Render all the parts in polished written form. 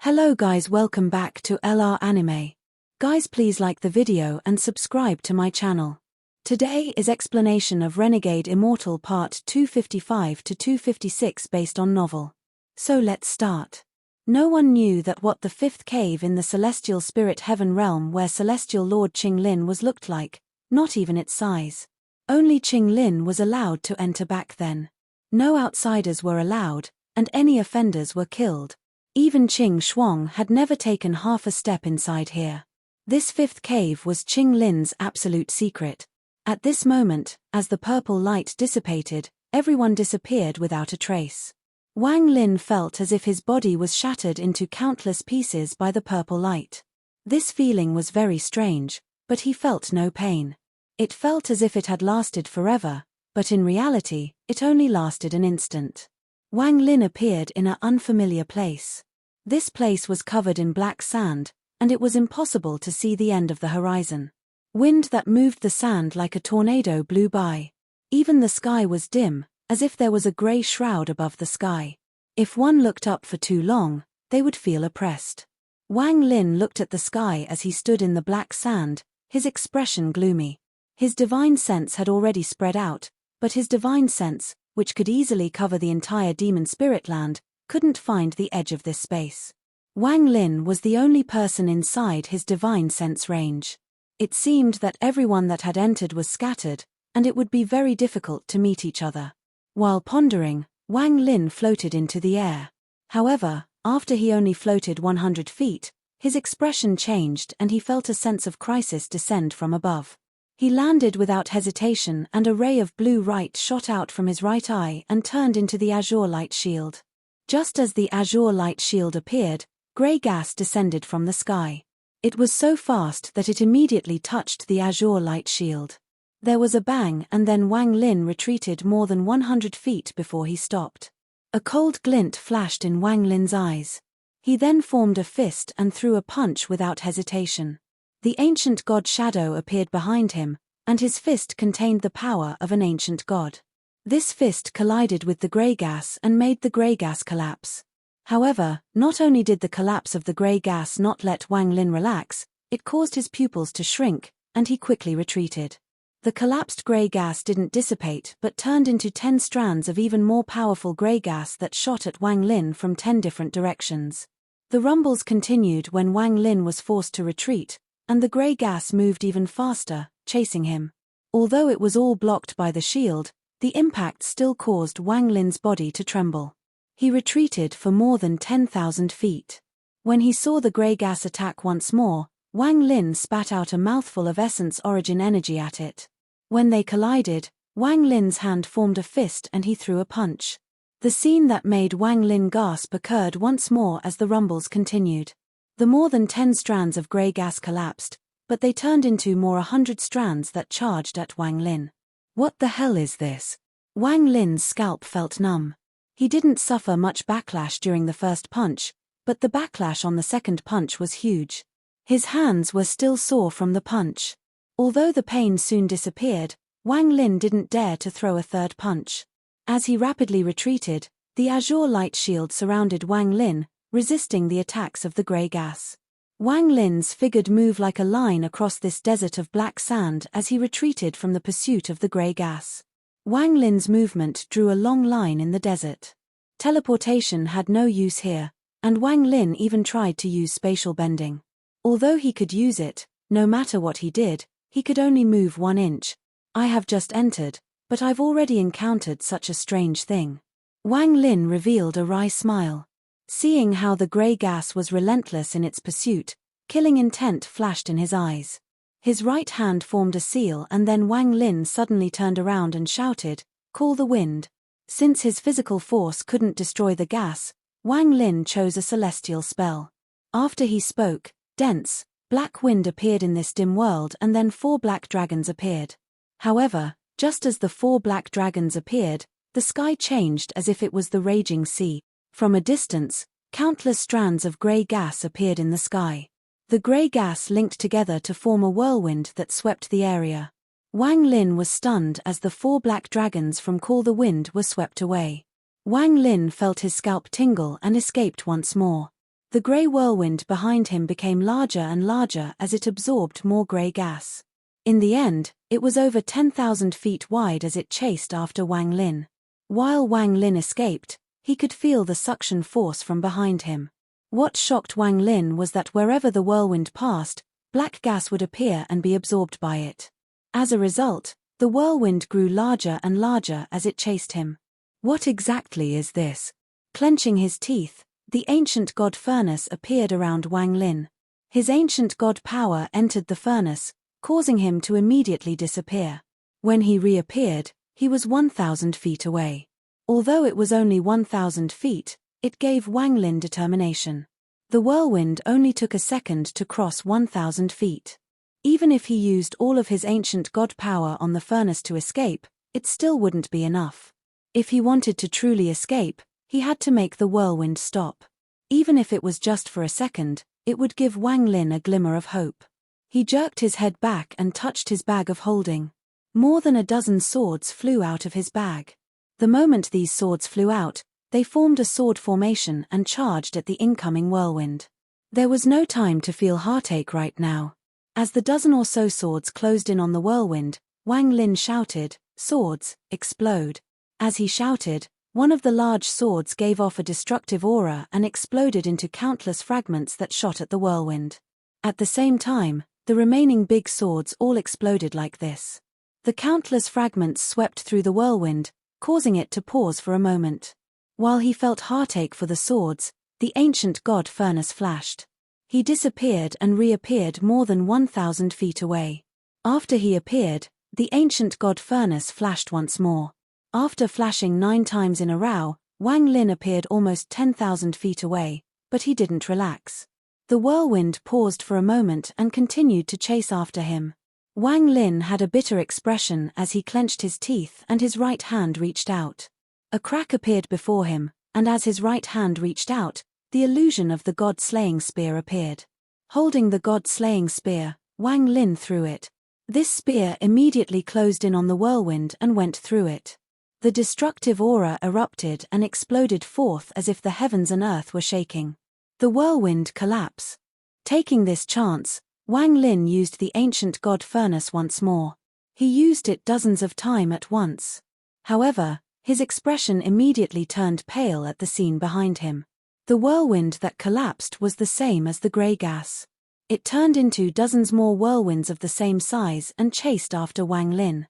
Hello guys, welcome back to LR Anime. Guys, please like the video and subscribe to my channel. Today is explanation of Renegade Immortal part 255 to 256 based on novel. So let's start. No one knew that what the fifth cave in the celestial spirit heaven realm where celestial lord Qing Lin was looked like, not even its size. Only Qing Lin was allowed to enter back then. No outsiders were allowed, and any offenders were killed. Even Qing Shuang had never taken half a step inside here. This fifth cave was Qing Lin's absolute secret. At this moment, as the purple light dissipated, everyone disappeared without a trace. Wang Lin felt as if his body was shattered into countless pieces by the purple light. This feeling was very strange, but he felt no pain. It felt as if it had lasted forever, but in reality, it only lasted an instant. Wang Lin appeared in an unfamiliar place. This place was covered in black sand, and it was impossible to see the end of the horizon. Wind that moved the sand like a tornado blew by. Even the sky was dim, as if there was a grey shroud above the sky. If one looked up for too long, they would feel oppressed. Wang Lin looked at the sky as he stood in the black sand, his expression gloomy. His divine sense had already spread out, but his divine sense, which could easily cover the entire demon spirit land, couldn't find the edge of this space. Wang Lin was the only person inside his divine sense range. It seemed that everyone that had entered was scattered, and it would be very difficult to meet each other. While pondering, Wang Lin floated into the air. However, after he only floated 100 feet, his expression changed and he felt a sense of crisis descend from above. He landed without hesitation and a ray of blue light shot out from his right eye and turned into the azure light shield. Just as the azure light shield appeared, grey gas descended from the sky. It was so fast that it immediately touched the azure light shield. There was a bang and then Wang Lin retreated more than 100 feet before he stopped. A cold glint flashed in Wang Lin's eyes. He then formed a fist and threw a punch without hesitation. The ancient god shadow appeared behind him, and his fist contained the power of an ancient god. This fist collided with the grey gas and made the grey gas collapse. However, not only did the collapse of the grey gas not let Wang Lin relax, it caused his pupils to shrink, and he quickly retreated. The collapsed grey gas didn't dissipate but turned into 10 strands of even more powerful grey gas that shot at Wang Lin from 10 different directions. The rumbles continued when Wang Lin was forced to retreat, and the grey gas moved even faster, chasing him. Although it was all blocked by the shield, the impact still caused Wang Lin's body to tremble. He retreated for more than 10,000 feet. When he saw the grey gas attack once more, Wang Lin spat out a mouthful of essence origin energy at it. When they collided, Wang Lin's hand formed a fist and he threw a punch. The scene that made Wang Lin gasp occurred once more as the rumbles continued. The more than 10 strands of grey gas collapsed, but they turned into more 100 strands that charged at Wang Lin. What the hell is this? Wang Lin's scalp felt numb. He didn't suffer much backlash during the first punch, but the backlash on the second punch was huge. His hands were still sore from the punch. Although the pain soon disappeared, Wang Lin didn't dare to throw a third punch. As he rapidly retreated, the azure light shield surrounded Wang Lin, resisting the attacks of the grey gas. Wang Lin's figured move like a line across this desert of black sand as he retreated from the pursuit of the grey gas. Wang Lin's movement drew a long line in the desert. Teleportation had no use here, and Wang Lin even tried to use spatial bending. Although he could use it, no matter what he did, he could only move 1 inch. I have just entered, but I've already encountered such a strange thing. Wang Lin revealed a wry smile. Seeing how the grey gas was relentless in its pursuit, killing intent flashed in his eyes. His right hand formed a seal and then Wang Lin suddenly turned around and shouted, "Call the wind." Since his physical force couldn't destroy the gas, Wang Lin chose a celestial spell. After he spoke, dense, black wind appeared in this dim world and then 4 black dragons appeared. However, just as the 4 black dragons appeared, the sky changed as if it was the raging sea. From a distance, countless strands of grey gas appeared in the sky. The grey gas linked together to form a whirlwind that swept the area. Wang Lin was stunned as the 4 black dragons from Call the Wind were swept away. Wang Lin felt his scalp tingle and escaped once more. The grey whirlwind behind him became larger and larger as it absorbed more grey gas. In the end, it was over 10,000 feet wide as it chased after Wang Lin. While Wang Lin escaped, he could feel the suction force from behind him. What shocked Wang Lin was that wherever the whirlwind passed, black gas would appear and be absorbed by it. As a result, the whirlwind grew larger and larger as it chased him. What exactly is this? Clenching his teeth, the ancient god furnace appeared around Wang Lin. His ancient god power entered the furnace, causing him to immediately disappear. When he reappeared, he was 1,000 feet away. Although it was only 1,000 feet, it gave Wang Lin determination. The whirlwind only took a second to cross 1,000 feet. Even if he used all of his ancient god power on the furnace to escape, it still wouldn't be enough. If he wanted to truly escape, he had to make the whirlwind stop. Even if it was just for a second, it would give Wang Lin a glimmer of hope. He jerked his head back and touched his bag of holding. More than a dozen swords flew out of his bag. The moment these swords flew out, they formed a sword formation and charged at the incoming whirlwind. There was no time to feel heartache right now. As the dozen or so swords closed in on the whirlwind, Wang Lin shouted, "Swords, explode." As he shouted, one of the large swords gave off a destructive aura and exploded into countless fragments that shot at the whirlwind. At the same time, the remaining big swords all exploded like this. The countless fragments swept through the whirlwind, causing it to pause for a moment. While he felt heartache for the swords, the ancient god furnace flashed. He disappeared and reappeared more than 1,000 feet away. After he appeared, the ancient god furnace flashed once more. After flashing 9 times in a row, Wang Lin appeared almost 10,000 feet away, but he didn't relax. The whirlwind paused for a moment and continued to chase after him. Wang Lin had a bitter expression as he clenched his teeth and his right hand reached out. A crack appeared before him, and as his right hand reached out, the illusion of the god-slaying spear appeared. Holding the god-slaying spear, Wang Lin threw it. This spear immediately closed in on the whirlwind and went through it. The destructive aura erupted and exploded forth as if the heavens and earth were shaking. The whirlwind collapsed. Taking this chance, Wang Lin used the ancient god furnace once more. He used it dozens of times at once. However, his expression immediately turned pale at the scene behind him. The whirlwind that collapsed was the same as the grey gas. It turned into dozens more whirlwinds of the same size and chased after Wang Lin.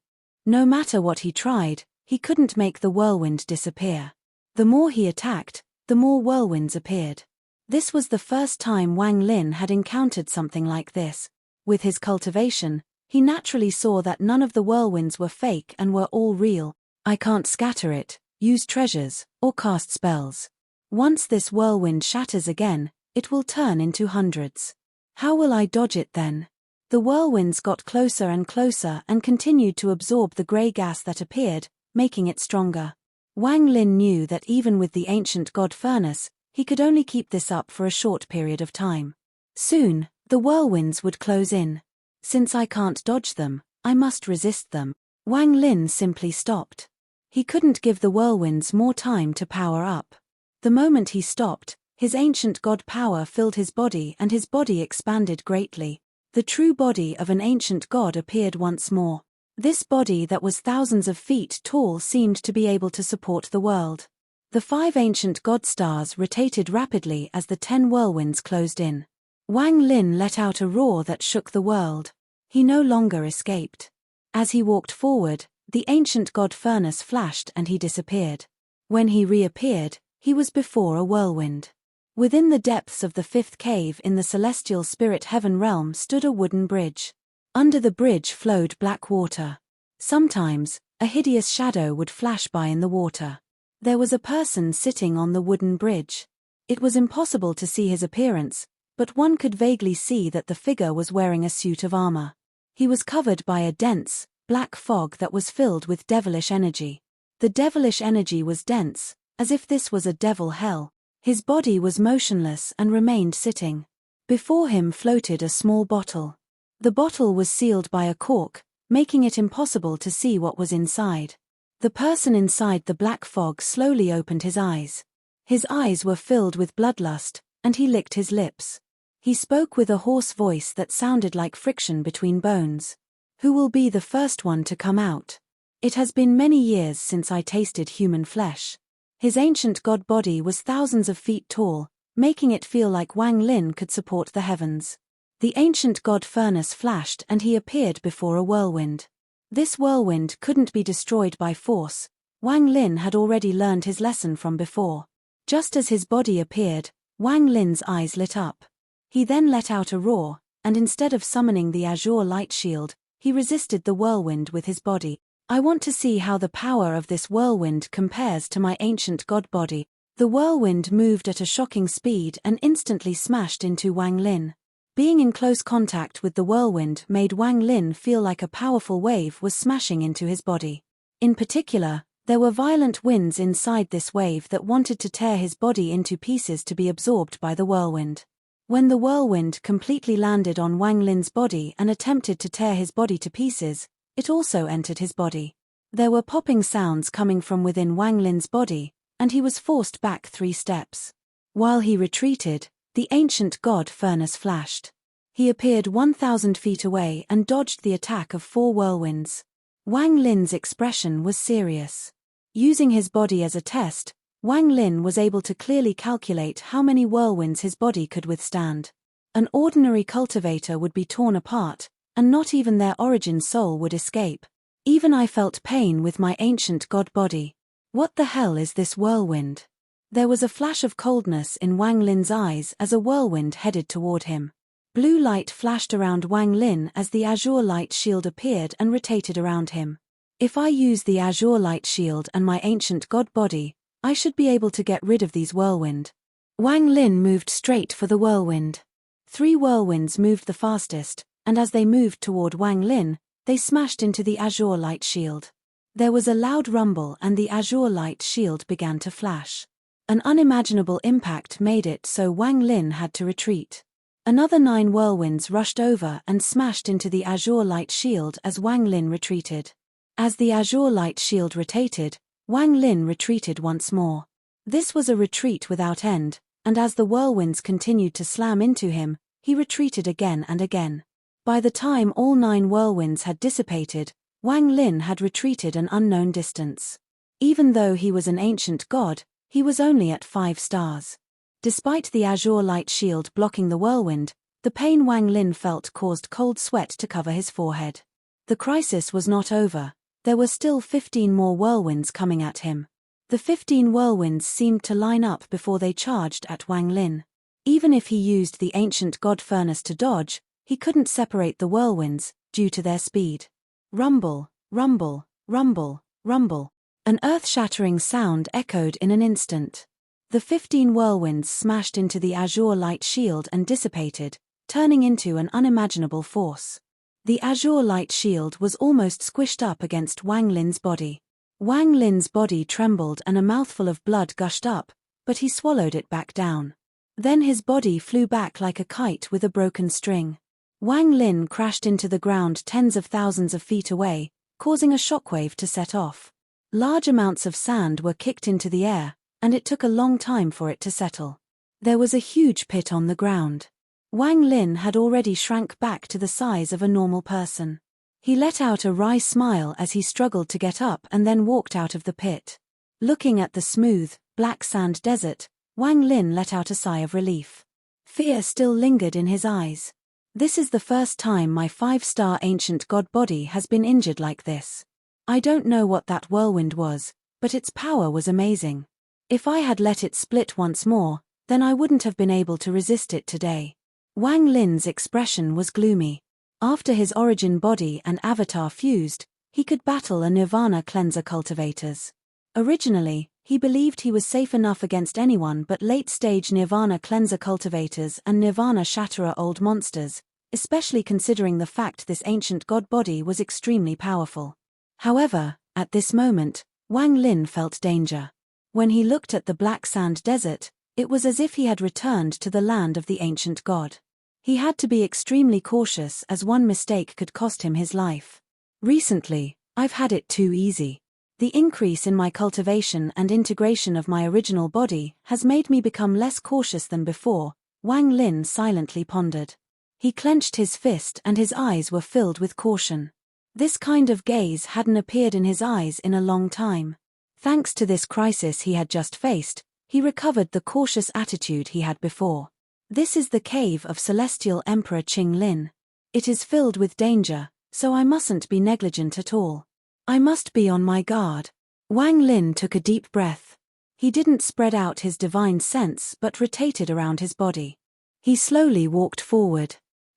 No matter what he tried, he couldn't make the whirlwind disappear. The more he attacked, the more whirlwinds appeared. This was the first time Wang Lin had encountered something like this. With his cultivation, he naturally saw that none of the whirlwinds were fake and were all real. I can't scatter it, use treasures, or cast spells. Once this whirlwind shatters again, it will turn into hundreds. How will I dodge it then? The whirlwinds got closer and closer and continued to absorb the grey gas that appeared, making it stronger. Wang Lin knew that even with the ancient god furnace, he could only keep this up for a short period of time. Soon, the whirlwinds would close in. Since I can't dodge them, I must resist them. Wang Lin simply stopped. He couldn't give the whirlwinds more time to power up. The moment he stopped, his ancient god power filled his body and his body expanded greatly. The true body of an ancient god appeared once more. This body that was thousands of feet tall seemed to be able to support the world. The 5 ancient god stars rotated rapidly as the 10 whirlwinds closed in. Wang Lin let out a roar that shook the world. He no longer escaped. As he walked forward, the ancient god furnace flashed and he disappeared. When he reappeared, he was before a whirlwind. Within the depths of the 5th cave in the celestial spirit heaven realm stood a wooden bridge. Under the bridge flowed black water. Sometimes, a hideous shadow would flash by in the water. There was a person sitting on the wooden bridge. It was impossible to see his appearance, but one could vaguely see that the figure was wearing a suit of armor. He was covered by a dense, black fog that was filled with devilish energy. The devilish energy was dense, as if this was a devil hell. His body was motionless and remained sitting. Before him floated a small bottle. The bottle was sealed by a cork, making it impossible to see what was inside. The person inside the black fog slowly opened his eyes. His eyes were filled with bloodlust, and he licked his lips. He spoke with a hoarse voice that sounded like friction between bones. Who will be the first one to come out? It has been many years since I tasted human flesh. His ancient god body was thousands of feet tall, making it feel like Wang Lin could support the heavens. The ancient god furnace flashed and he appeared before a whirlwind. This whirlwind couldn't be destroyed by force. Wang Lin had already learned his lesson from before. Just as his body appeared, Wang Lin's eyes lit up. He then let out a roar, and instead of summoning the azure light shield, he resisted the whirlwind with his body. I want to see how the power of this whirlwind compares to my ancient god body. The whirlwind moved at a shocking speed and instantly smashed into Wang Lin. Being in close contact with the whirlwind made Wang Lin feel like a powerful wave was smashing into his body. In particular, there were violent winds inside this wave that wanted to tear his body into pieces to be absorbed by the whirlwind. When the whirlwind completely landed on Wang Lin's body and attempted to tear his body to pieces, it also entered his body. There were popping sounds coming from within Wang Lin's body, and he was forced back 3 steps. While he retreated, the ancient god furnace flashed. He appeared 1,000 feet away and dodged the attack of 4 whirlwinds. Wang Lin's expression was serious. Using his body as a test, Wang Lin was able to clearly calculate how many whirlwinds his body could withstand. An ordinary cultivator would be torn apart, and not even their origin soul would escape. Even I felt pain with my ancient god body. What the hell is this whirlwind? There was a flash of coldness in Wang Lin's eyes as a whirlwind headed toward him. Blue light flashed around Wang Lin as the azure light shield appeared and rotated around him. If I use the azure light shield and my ancient god body, I should be able to get rid of these whirlwind. Wang Lin moved straight for the whirlwind. 3 whirlwinds moved the fastest, and as they moved toward Wang Lin, they smashed into the azure light shield. There was a loud rumble and the azure light shield began to flash. An unimaginable impact made it so Wang Lin had to retreat. Another 9 whirlwinds rushed over and smashed into the azure light shield as Wang Lin retreated. As the azure light shield rotated, Wang Lin retreated once more. This was a retreat without end, and as the whirlwinds continued to slam into him, he retreated again and again. By the time all 9 whirlwinds had dissipated, Wang Lin had retreated an unknown distance. Even though he was an ancient god, he was only at 5 stars. Despite the azure light shield blocking the whirlwind, the pain Wang Lin felt caused cold sweat to cover his forehead. The crisis was not over. There were still 15 more whirlwinds coming at him. The 15 whirlwinds seemed to line up before they charged at Wang Lin. Even if he used the ancient god furnace to dodge, he couldn't separate the whirlwinds, due to their speed. Rumble, rumble, rumble, rumble. An earth-shattering sound echoed in an instant. The 15 whirlwinds smashed into the azure light shield and dissipated, turning into an unimaginable force. The azure light shield was almost squished up against Wang Lin's body. Wang Lin's body trembled and a mouthful of blood gushed up, but he swallowed it back down. Then his body flew back like a kite with a broken string. Wang Lin crashed into the ground tens of thousands of feet away, causing a shockwave to set off. Large amounts of sand were kicked into the air, and it took a long time for it to settle. There was a huge pit on the ground. Wang Lin had already shrank back to the size of a normal person. He let out a wry smile as he struggled to get up and then walked out of the pit. Looking at the smooth, black sand desert, Wang Lin let out a sigh of relief. Fear still lingered in his eyes. This is the first time my 5-star ancient god body has been injured like this. I don't know what that whirlwind was, but its power was amazing. If I had let it split once more, then I wouldn't have been able to resist it today. Wang Lin's expression was gloomy. After his origin body and avatar fused, he could battle a Nirvana cleanser cultivators. Originally, he believed he was safe enough against anyone but late-stage Nirvana cleanser cultivators and Nirvana shatterer old monsters, especially considering the fact this ancient god body was extremely powerful. However, at this moment, Wang Lin felt danger. When he looked at the black sand desert, it was as if he had returned to the land of the ancient god. He had to be extremely cautious as one mistake could cost him his life. Recently, I've had it too easy. The increase in my cultivation and integration of my original body has made me become less cautious than before, Wang Lin silently pondered. He clenched his fist and his eyes were filled with caution. This kind of gaze hadn't appeared in his eyes in a long time. Thanks to this crisis he had just faced, he recovered the cautious attitude he had before. This is the cave of Celestial Emperor Qing Lin. It is filled with danger, so I mustn't be negligent at all. I must be on my guard. Wang Lin took a deep breath. He didn't spread out his divine sense but rotated around his body. He slowly walked forward.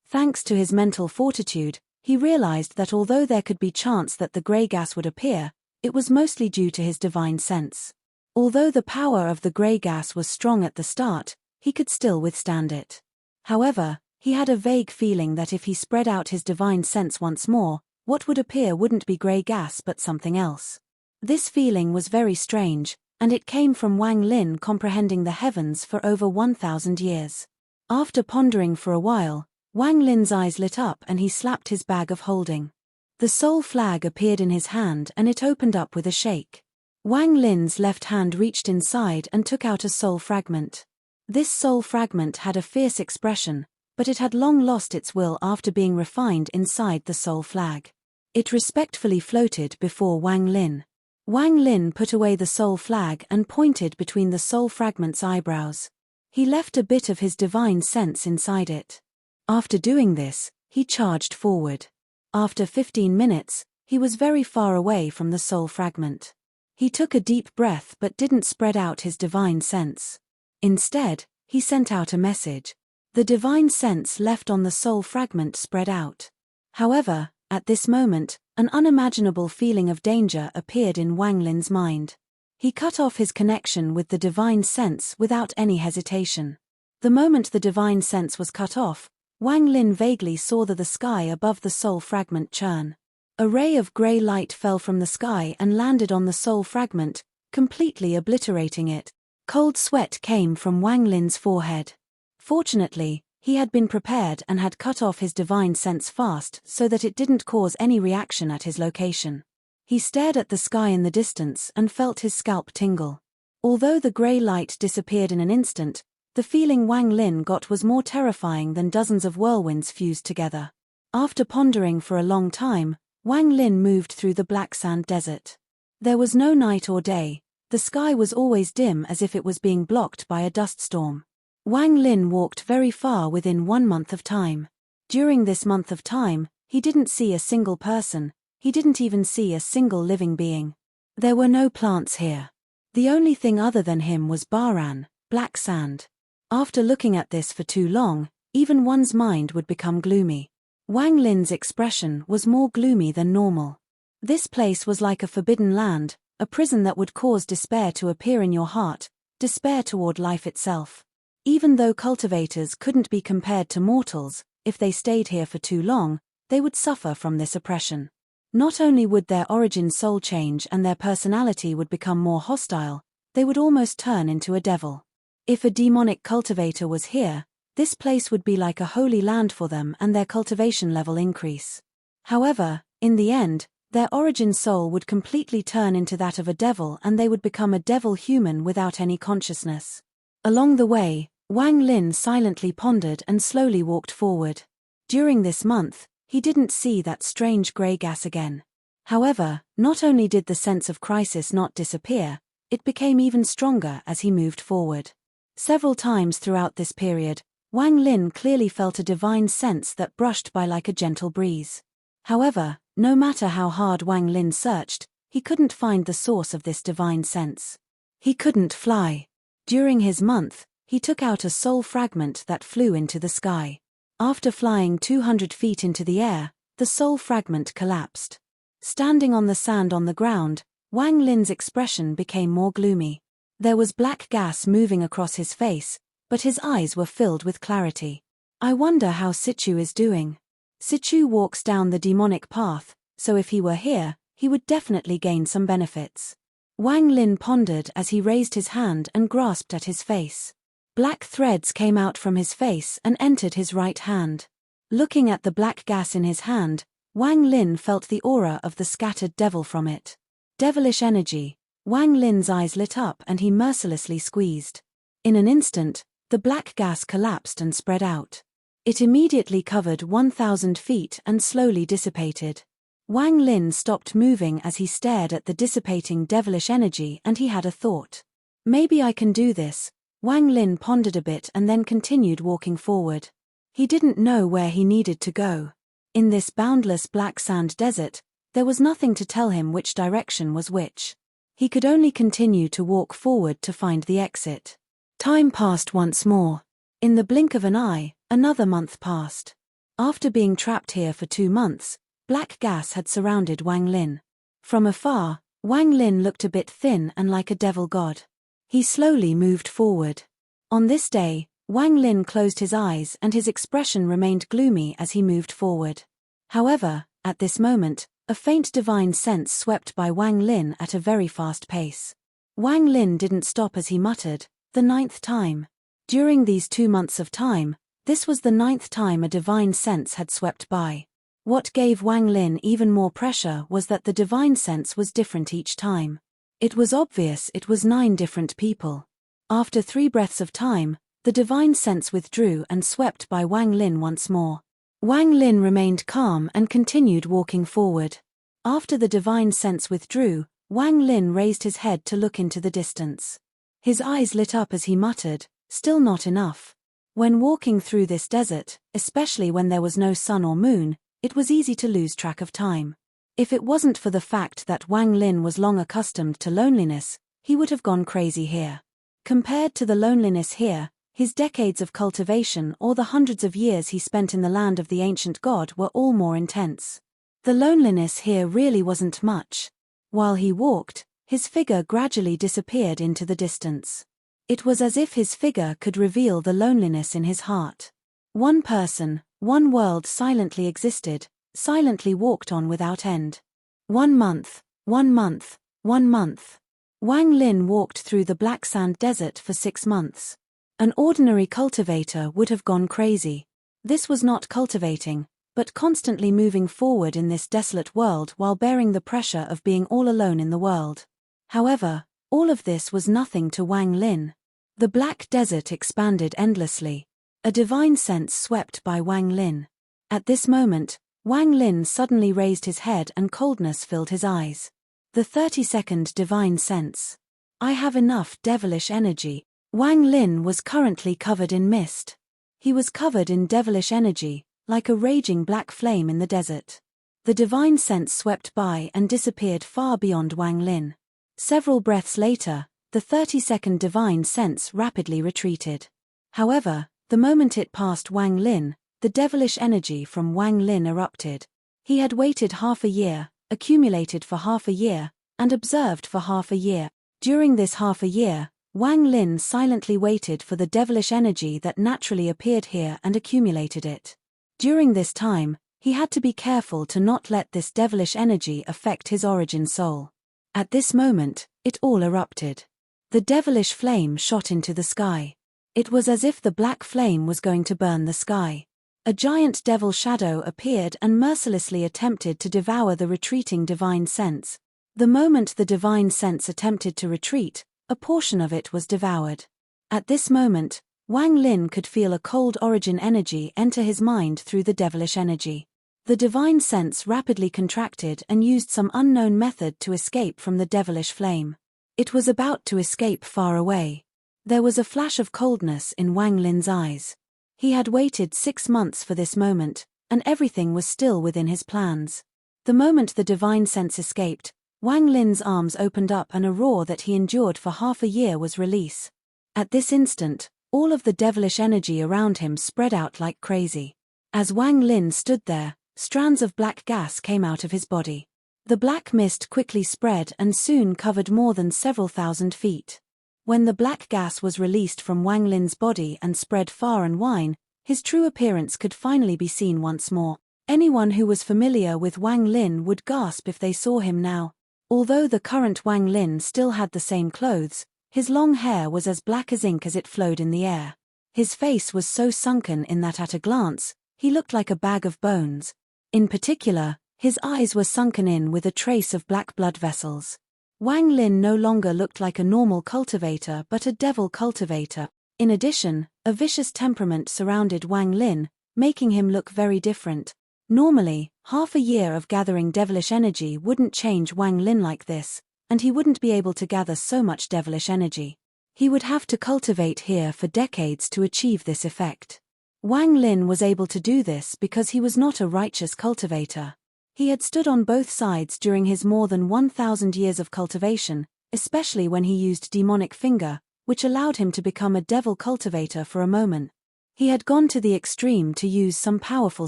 Thanks to his mental fortitude, he realized that although there could be chance that the grey gas would appear, it was mostly due to his divine sense. Although the power of the grey gas was strong at the start, he could still withstand it. However, he had a vague feeling that if he spread out his divine sense once more, what would appear wouldn't be grey gas but something else. This feeling was very strange, and it came from Wang Lin comprehending the heavens for over 1,000 years. After pondering for a while, Wang Lin's eyes lit up and he slapped his bag of holding. The soul flag appeared in his hand and it opened up with a shake. Wang Lin's left hand reached inside and took out a soul fragment. This soul fragment had a fierce expression, but it had long lost its will after being refined inside the soul flag. It respectfully floated before Wang Lin. Wang Lin put away the soul flag and pointed between the soul fragment's eyebrows. He left a bit of his divine sense inside it. After doing this, he charged forward. After 15 minutes, he was very far away from the soul fragment. He took a deep breath but didn't spread out his divine sense. Instead, he sent out a message. The divine sense left on the soul fragment spread out. However, at this moment, an unimaginable feeling of danger appeared in Wang Lin's mind. He cut off his connection with the divine sense without any hesitation. The moment the divine sense was cut off, Wang Lin vaguely saw the sky above the soul fragment churn. A ray of grey light fell from the sky and landed on the soul fragment, completely obliterating it. Cold sweat came from Wang Lin's forehead. Fortunately, he had been prepared and had cut off his divine sense fast so that it didn't cause any reaction at his location. He stared at the sky in the distance and felt his scalp tingle. Although the grey light disappeared in an instant, the feeling Wang Lin got was more terrifying than dozens of whirlwinds fused together. After pondering for a long time, Wang Lin moved through the black sand desert. There was no night or day, the sky was always dim as if it was being blocked by a dust storm. Wang Lin walked very far within 1 month of time. During this month of time, he didn't see a single person, he didn't even see a single living being. There were no plants here. The only thing other than him was Baran, black sand. After looking at this for too long, even one's mind would become gloomy. Wang Lin's expression was more gloomy than normal. This place was like a forbidden land, a prison that would cause despair to appear in your heart, despair toward life itself. Even though cultivators couldn't be compared to mortals, if they stayed here for too long, they would suffer from this oppression. Not only would their origin soul change and their personality would become more hostile, they would almost turn into a devil. If a demonic cultivator was here, this place would be like a holy land for them and their cultivation level increase. However, in the end, their origin soul would completely turn into that of a devil and they would become a devil human without any consciousness. Along the way, Wang Lin silently pondered and slowly walked forward. During this month, he didn't see that strange grey gas again. However, not only did the sense of crisis not disappear, it became even stronger as he moved forward. Several times throughout this period, Wang Lin clearly felt a divine sense that brushed by like a gentle breeze. However, no matter how hard Wang Lin searched, he couldn't find the source of this divine sense. He couldn't fly. During his month, he took out a soul fragment that flew into the sky. After flying 200 feet into the air, the soul fragment collapsed. Standing on the sand on the ground, Wang Lin's expression became more gloomy. There was black gas moving across his face, but his eyes were filled with clarity. I wonder how Sichu is doing. Sichu walks down the demonic path, so if he were here, he would definitely gain some benefits. Wang Lin pondered as he raised his hand and grasped at his face. Black threads came out from his face and entered his right hand. Looking at the black gas in his hand, Wang Lin felt the aura of the scattered devil from it. Devilish energy. Wang Lin's eyes lit up and he mercilessly squeezed. In an instant, the black gas collapsed and spread out. It immediately covered 1,000 feet and slowly dissipated. Wang Lin stopped moving as he stared at the dissipating devilish energy, and he had a thought. Maybe I can do this. Wang Lin pondered a bit and then continued walking forward. He didn't know where he needed to go. In this boundless black sand desert, there was nothing to tell him which direction was which. He could only continue to walk forward to find the exit. Time passed once more. In the blink of an eye, another month passed. After being trapped here for 2 months, black gas had surrounded Wang Lin. From afar, Wang Lin looked a bit thin and like a devil god. He slowly moved forward. On this day, Wang Lin closed his eyes and his expression remained gloomy as he moved forward. However, at this moment, a faint divine sense swept by Wang Lin at a very fast pace. Wang Lin didn't stop as he muttered, "The 9th time." During these 2 months of time, this was the 9th time a divine sense had swept by. What gave Wang Lin even more pressure was that the divine sense was different each time. It was obvious it was 9 different people. After 3 breaths of time, the divine sense withdrew and swept by Wang Lin once more. Wang Lin remained calm and continued walking forward. After the divine sense withdrew, Wang Lin raised his head to look into the distance. His eyes lit up as he muttered, "Still not enough." When walking through this desert, especially when there was no sun or moon, it was easy to lose track of time. If it wasn't for the fact that Wang Lin was long accustomed to loneliness, he would have gone crazy here. Compared to the loneliness here, his decades of cultivation or the hundreds of years he spent in the land of the ancient god were all more intense. The loneliness here really wasn't much. While he walked, his figure gradually disappeared into the distance. It was as if his figure could reveal the loneliness in his heart. One person, one world silently existed, silently walked on without end. 1 month, 1 month, 1 month. Wang Lin walked through the black sand desert for 6 months. An ordinary cultivator would have gone crazy. This was not cultivating, but constantly moving forward in this desolate world while bearing the pressure of being all alone in the world. However, all of this was nothing to Wang Lin. The black desert expanded endlessly. A divine sense swept by Wang Lin. At this moment, Wang Lin suddenly raised his head and coldness filled his eyes. The 32nd divine sense. I have enough devilish energy. Wang Lin was currently covered in mist. He was covered in devilish energy, like a raging black flame in the desert. The divine sense swept by and disappeared far beyond Wang Lin. Several breaths later, the 32nd divine sense rapidly retreated. However, the moment it passed Wang Lin, the devilish energy from Wang Lin erupted. He had waited half a year, accumulated for half a year, and observed for half a year. During this half a year, Wang Lin silently waited for the devilish energy that naturally appeared here and accumulated it. During this time, he had to be careful to not let this devilish energy affect his origin soul. At this moment, it all erupted. The devilish flame shot into the sky. It was as if the black flame was going to burn the sky. A giant devil shadow appeared and mercilessly attempted to devour the retreating divine sense. The moment the divine sense attempted to retreat, a portion of it was devoured. At this moment, Wang Lin could feel a cold origin energy enter his mind through the devilish energy. The divine sense rapidly contracted and used some unknown method to escape from the devilish flame. It was about to escape far away. There was a flash of coldness in Wang Lin's eyes. He had waited 6 months for this moment, and everything was still within his plans. The moment the divine sense escaped, Wang Lin's arms opened up and a roar that he endured for half a year was released. At this instant, all of the devilish energy around him spread out like crazy. As Wang Lin stood there, strands of black gas came out of his body. The black mist quickly spread and soon covered more than several thousand feet. When the black gas was released from Wang Lin's body and spread far and wide, his true appearance could finally be seen once more. Anyone who was familiar with Wang Lin would gasp if they saw him now. Although the current Wang Lin still had the same clothes, his long hair was as black as ink as it flowed in the air. His face was so sunken in that at a glance, he looked like a bag of bones. In particular, his eyes were sunken in with a trace of black blood vessels. Wang Lin no longer looked like a normal cultivator but a devil cultivator. In addition, a vicious temperament surrounded Wang Lin, making him look very different. Normally, half a year of gathering devilish energy wouldn't change Wang Lin like this, and he wouldn't be able to gather so much devilish energy. He would have to cultivate here for decades to achieve this effect. Wang Lin was able to do this because he was not a righteous cultivator. He had stood on both sides during his more than 1,000 years of cultivation, especially when he used demonic finger, which allowed him to become a devil cultivator for a moment. He had gone to the extreme to use some powerful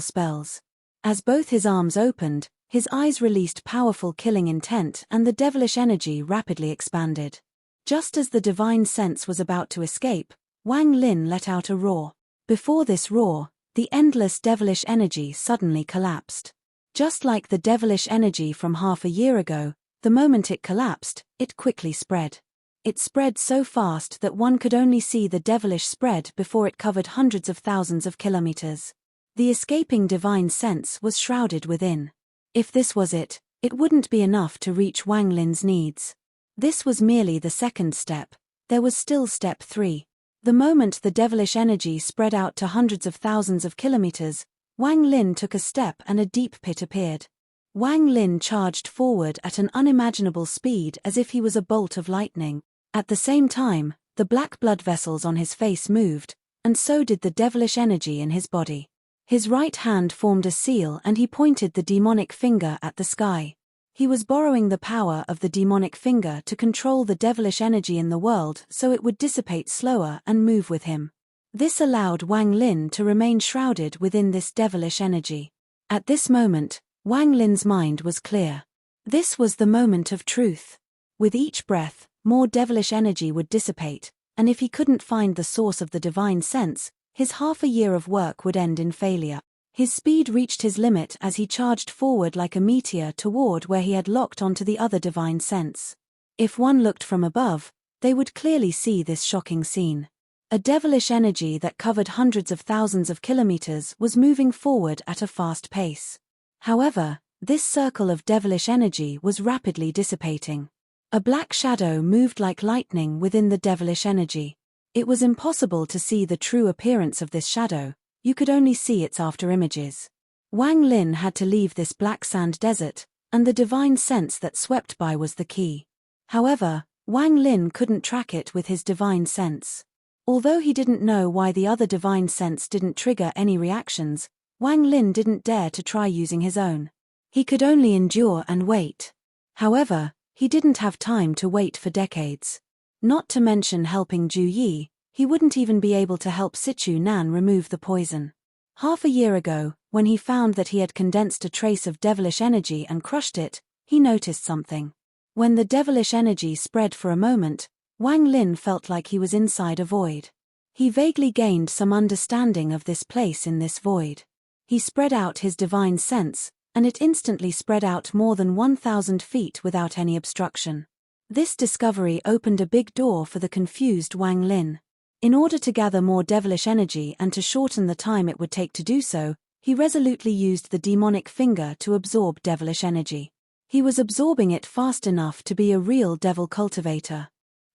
spells. As both his arms opened, his eyes released powerful killing intent and the devilish energy rapidly expanded. Just as the divine sense was about to escape, Wang Lin let out a roar. Before this roar, the endless devilish energy suddenly collapsed. Just like the devilish energy from half a year ago, the moment it collapsed, it quickly spread. It spread so fast that one could only see the devilish spread before it covered hundreds of thousands of kilometers. The escaping divine sense was shrouded within. If this was it, it wouldn't be enough to reach Wang Lin's needs. This was merely the second step. There was still step 3. The moment the devilish energy spread out to hundreds of thousands of kilometers, Wang Lin took a step and a deep pit appeared. Wang Lin charged forward at an unimaginable speed as if he was a bolt of lightning. At the same time, the black blood vessels on his face moved, and so did the devilish energy in his body. His right hand formed a seal and he pointed the demonic finger at the sky. He was borrowing the power of the demonic finger to control the devilish energy in the world so it would dissipate slower and move with him. This allowed Wang Lin to remain shrouded within this devilish energy. At this moment, Wang Lin's mind was clear. This was the moment of truth. With each breath, more devilish energy would dissipate, and if he couldn't find the source of the divine sense, his half a year of work would end in failure. His speed reached his limit as he charged forward like a meteor toward where he had locked onto the other divine sense. If one looked from above, they would clearly see this shocking scene. A devilish energy that covered hundreds of thousands of kilometers was moving forward at a fast pace. However, this circle of devilish energy was rapidly dissipating. A black shadow moved like lightning within the devilish energy. It was impossible to see the true appearance of this shadow, you could only see its afterimages. Wang Lin had to leave this black sand desert, and the divine sense that swept by was the key. However, Wang Lin couldn't track it with his divine sense. Although he didn't know why the other divine sense didn't trigger any reactions, Wang Lin didn't dare to try using his own. He could only endure and wait. However, he didn't have time to wait for decades. Not to mention helping Ju Yi, he wouldn't even be able to help Sichu Nan remove the poison. Half a year ago, when he found that he had condensed a trace of devilish energy and crushed it, he noticed something. When the devilish energy spread for a moment, Wang Lin felt like he was inside a void. He vaguely gained some understanding of this place in this void. He spread out his divine sense, and it instantly spread out more than 1,000 feet without any obstruction. This discovery opened a big door for the confused Wang Lin. In order to gather more devilish energy and to shorten the time it would take to do so, he resolutely used the demonic finger to absorb devilish energy. He was absorbing it fast enough to be a real devil cultivator.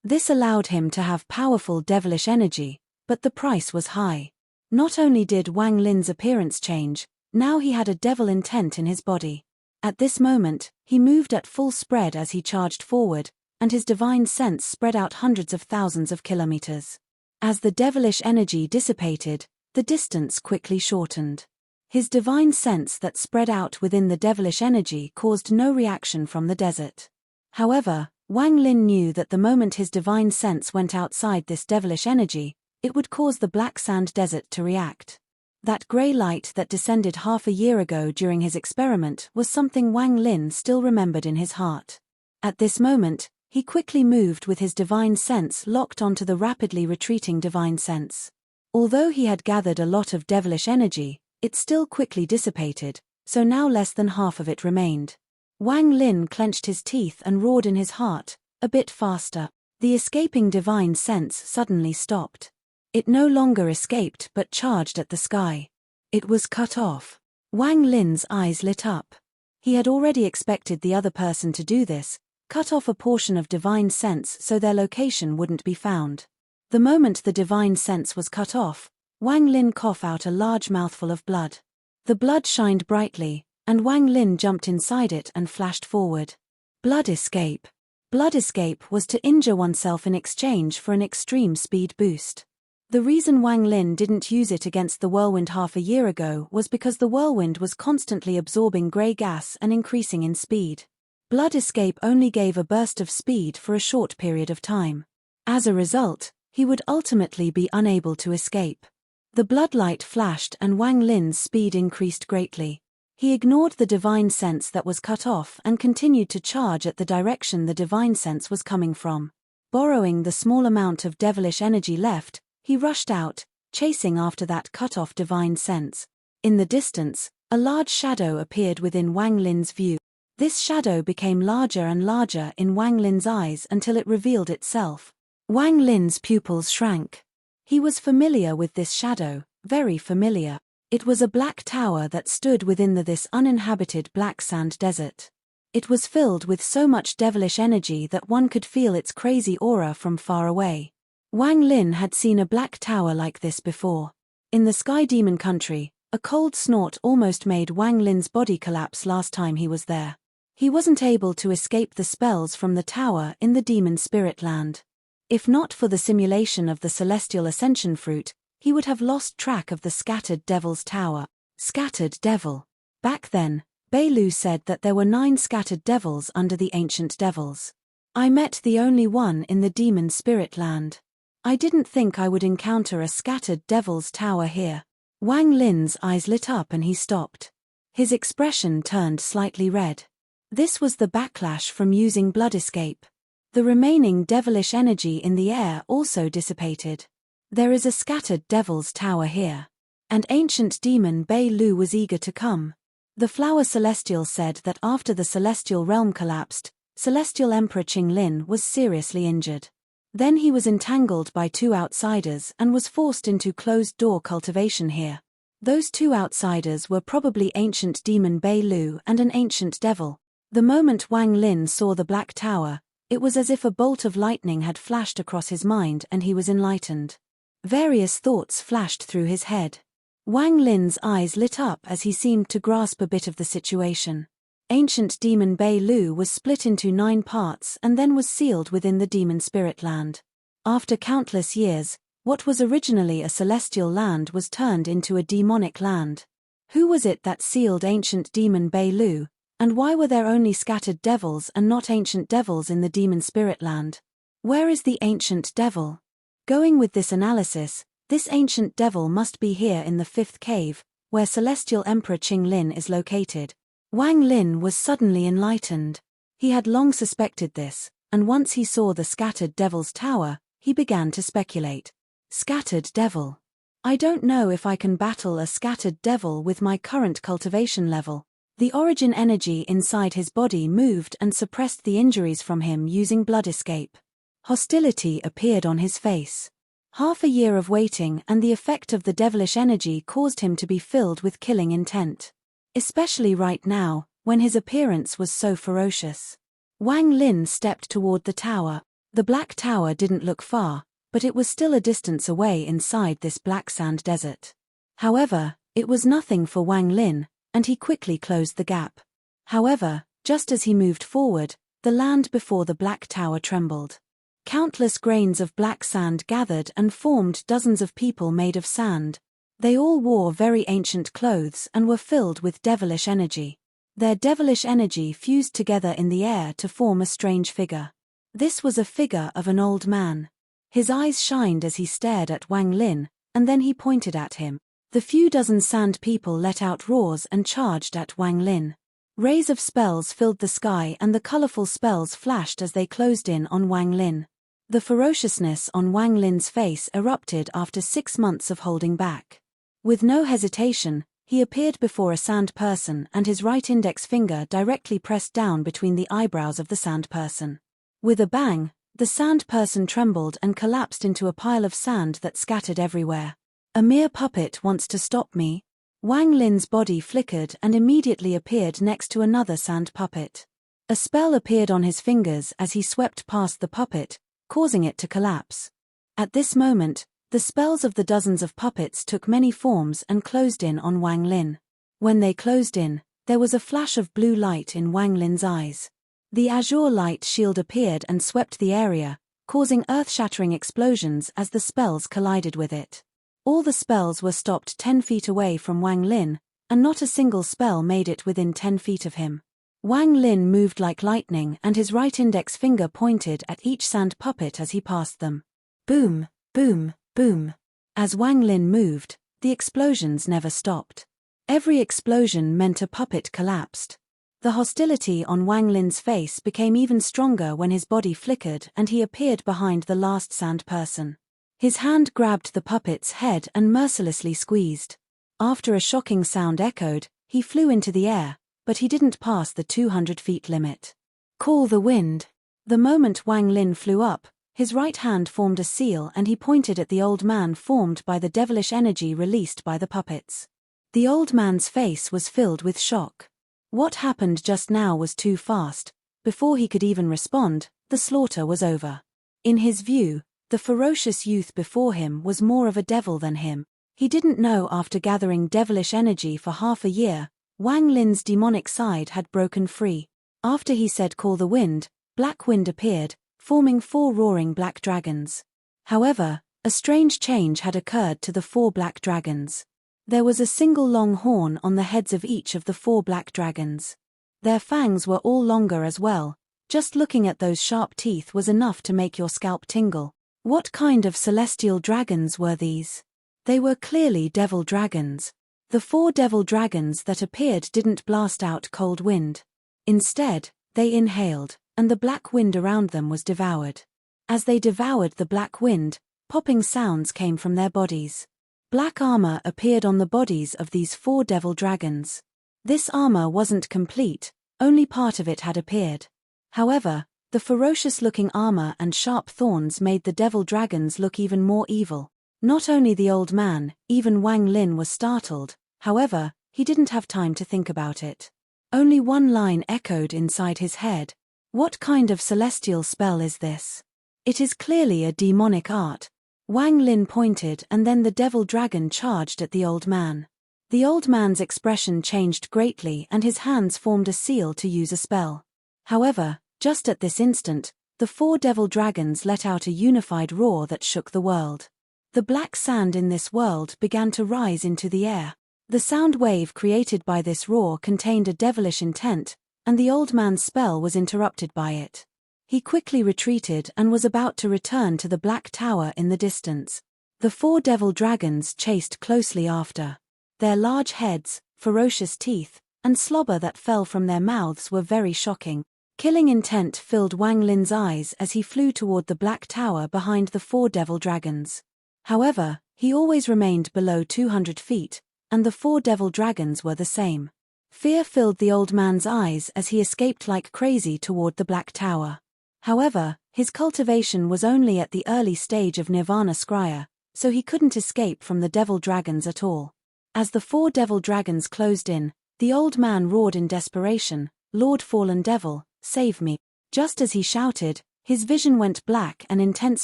This allowed him to have powerful devilish energy, but the price was high. Not only did Wang Lin's appearance change, now he had a devil intent in his body. At this moment, he moved at full spread as he charged forward, and his divine sense spread out hundreds of thousands of kilometers. As the devilish energy dissipated, the distance quickly shortened. His divine sense that spread out within the devilish energy caused no reaction from the desert. However, Wang Lin knew that the moment his divine sense went outside this devilish energy, it would cause the black sand desert to react. That grey light that descended half a year ago during his experiment was something Wang Lin still remembered in his heart. At this moment, he quickly moved with his divine sense locked onto the rapidly retreating divine sense. Although he had gathered a lot of devilish energy, it still quickly dissipated, so now less than half of it remained. Wang Lin clenched his teeth and roared in his heart, a bit faster. The escaping divine sense suddenly stopped. It no longer escaped but charged at the sky. It was cut off. Wang Lin's eyes lit up. He had already expected the other person to do this, cut off a portion of divine sense so their location wouldn't be found. The moment the divine sense was cut off, Wang Lin coughed out a large mouthful of blood. The blood shined brightly, and Wang Lin jumped inside it and flashed forward. Blood escape. Blood escape was to injure oneself in exchange for an extreme speed boost. The reason Wang Lin didn't use it against the whirlwind half a year ago was because the whirlwind was constantly absorbing grey gas and increasing in speed. Blood escape only gave a burst of speed for a short period of time. As a result, he would ultimately be unable to escape. The blood light flashed and Wang Lin's speed increased greatly. He ignored the divine sense that was cut off and continued to charge at the direction the divine sense was coming from. Borrowing the small amount of devilish energy left, he rushed out, chasing after that cut-off divine sense. In the distance, a large shadow appeared within Wang Lin's view. This shadow became larger and larger in Wang Lin's eyes until it revealed itself. Wang Lin's pupils shrank. He was familiar with this shadow, very familiar. It was a black tower that stood within this uninhabited black sand desert. It was filled with so much devilish energy that one could feel its crazy aura from far away. Wang Lin had seen a black tower like this before. In the Sky Demon country, a cold snort almost made Wang Lin's body collapse last time he was there. He wasn't able to escape the spells from the tower in the demon spirit land. If not for the simulation of the celestial ascension fruit, he would have lost track of the Scattered Devil's Tower. Scattered Devil. Back then, Bailu said that there were 9 scattered devils under the ancient devils. I met the only one in the demon spirit land. I didn't think I would encounter a Scattered Devil's Tower here. Wang Lin's eyes lit up and he stopped. His expression turned slightly red. This was the backlash from using blood escape. The remaining devilish energy in the air also dissipated. There is a Scattered Devil's Tower here. And ancient demon Bei Lu was eager to come. The Flower Celestial said that after the celestial realm collapsed, Celestial Emperor Qinglin was seriously injured. Then he was entangled by 2 outsiders and was forced into closed-door cultivation here. Those 2 outsiders were probably ancient demon Bei Lu and an ancient devil. The moment Wang Lin saw the Black Tower, it was as if a bolt of lightning had flashed across his mind and he was enlightened. Various thoughts flashed through his head. Wang Lin's eyes lit up as he seemed to grasp a bit of the situation. Ancient demon Bei Lu was split into 9 parts and then was sealed within the demon spirit land. After countless years, what was originally a celestial land was turned into a demonic land. Who was it that sealed ancient demon Bei Lu, and why were there only scattered devils and not ancient devils in the demon spirit land? Where is the ancient devil? Going with this analysis, this ancient devil must be here in the 5th cave, where Celestial Emperor Qinglin is located. Wang Lin was suddenly enlightened. He had long suspected this, and once he saw the Scattered Devil's Tower, he began to speculate. Scattered Devil. I don't know if I can battle a Scattered Devil with my current cultivation level. The origin energy inside his body moved and suppressed the injuries from him using blood escape. Hostility appeared on his face. Half a year of waiting and the effect of the devilish energy caused him to be filled with killing intent. Especially right now, when his appearance was so ferocious. Wang Lin stepped toward the tower. The Black Tower didn't look far, but it was still a distance away inside this black sand desert. However, it was nothing for Wang Lin, and he quickly closed the gap. However, just as he moved forward, the land before the Black Tower trembled. Countless grains of black sand gathered and formed dozens of people made of sand. They all wore very ancient clothes and were filled with devilish energy. Their devilish energy fused together in the air to form a strange figure. This was a figure of an old man. His eyes shined as he stared at Wang Lin, and then he pointed at him. The few dozen sand people let out roars and charged at Wang Lin. Rays of spells filled the sky and the colorful spells flashed as they closed in on Wang Lin. The ferociousness on Wang Lin's face erupted after 6 months of holding back. With no hesitation, he appeared before a sand person and his right index finger directly pressed down between the eyebrows of the sand person. With a bang, the sand person trembled and collapsed into a pile of sand that scattered everywhere. A mere puppet wants to stop me? Wang Lin's body flickered and immediately appeared next to another sand puppet. A spell appeared on his fingers as he swept past the puppet, causing it to collapse. At this moment, the spells of the dozens of puppets took many forms and closed in on Wang Lin. When they closed in, there was a flash of blue light in Wang Lin's eyes. The azure light shield appeared and swept the area, causing earth-shattering explosions as the spells collided with it. All the spells were stopped 10 feet away from Wang Lin, and not a single spell made it within 10 feet of him. Wang Lin moved like lightning and his right index finger pointed at each sand puppet as he passed them. Boom, boom, boom. As Wang Lin moved, the explosions never stopped. Every explosion meant a puppet collapsed. The hostility on Wang Lin's face became even stronger when his body flickered and he appeared behind the last sand person. His hand grabbed the puppet's head and mercilessly squeezed. After a shocking sound echoed, he flew into the air, but he didn't pass the 200 feet limit. Call the wind. The moment Wang Lin flew up, his right hand formed a seal and he pointed at the old man formed by the devilish energy released by the puppets. The old man's face was filled with shock. What happened just now was too fast. Before he could even respond, the slaughter was over. In his view, the ferocious youth before him was more of a devil than him. He didn't know after gathering devilish energy for half a year, Wang Lin's demonic side had broken free. After he said call the wind, black wind appeared, forming 4 roaring black dragons. However, a strange change had occurred to the 4 black dragons. There was a single long horn on the heads of each of the 4 black dragons. Their fangs were all longer as well. Just looking at those sharp teeth was enough to make your scalp tingle. What kind of celestial dragons were these? They were clearly devil dragons. The 4 devil dragons that appeared didn't blast out cold wind. Instead, they inhaled, and the black wind around them was devoured. As they devoured the black wind, popping sounds came from their bodies. Black armor appeared on the bodies of these 4 devil dragons. This armor wasn't complete, only part of it had appeared. However, the ferocious-looking armor and sharp thorns made the devil dragons look even more evil. Not only the old man, even Wang Lin was startled. However, he didn't have time to think about it. Only one line echoed inside his head. What kind of celestial spell is this? It is clearly a demonic art. Wang Lin pointed and then the devil dragon charged at the old man. The old man's expression changed greatly and his hands formed a seal to use a spell. However, just at this instant, the 4 devil dragons let out a unified roar that shook the world. The black sand in this world began to rise into the air. The sound wave created by this roar contained a devilish intent, and the old man's spell was interrupted by it. He quickly retreated and was about to return to the black tower in the distance. The 4 devil dragons chased closely after. Their large heads, ferocious teeth, and slobber that fell from their mouths were very shocking. Killing intent filled Wang Lin's eyes as he flew toward the black tower behind the 4 devil dragons. However, he always remained below 200 feet, and the 4 devil dragons were the same. Fear filled the old man's eyes as he escaped like crazy toward the black tower. However, his cultivation was only at the early stage of Nirvana Scrya, so he couldn't escape from the devil dragons at all. As the 4 devil dragons closed in, the old man roared in desperation, "Lord Fallen Devil, save me." Just as he shouted, his vision went black and intense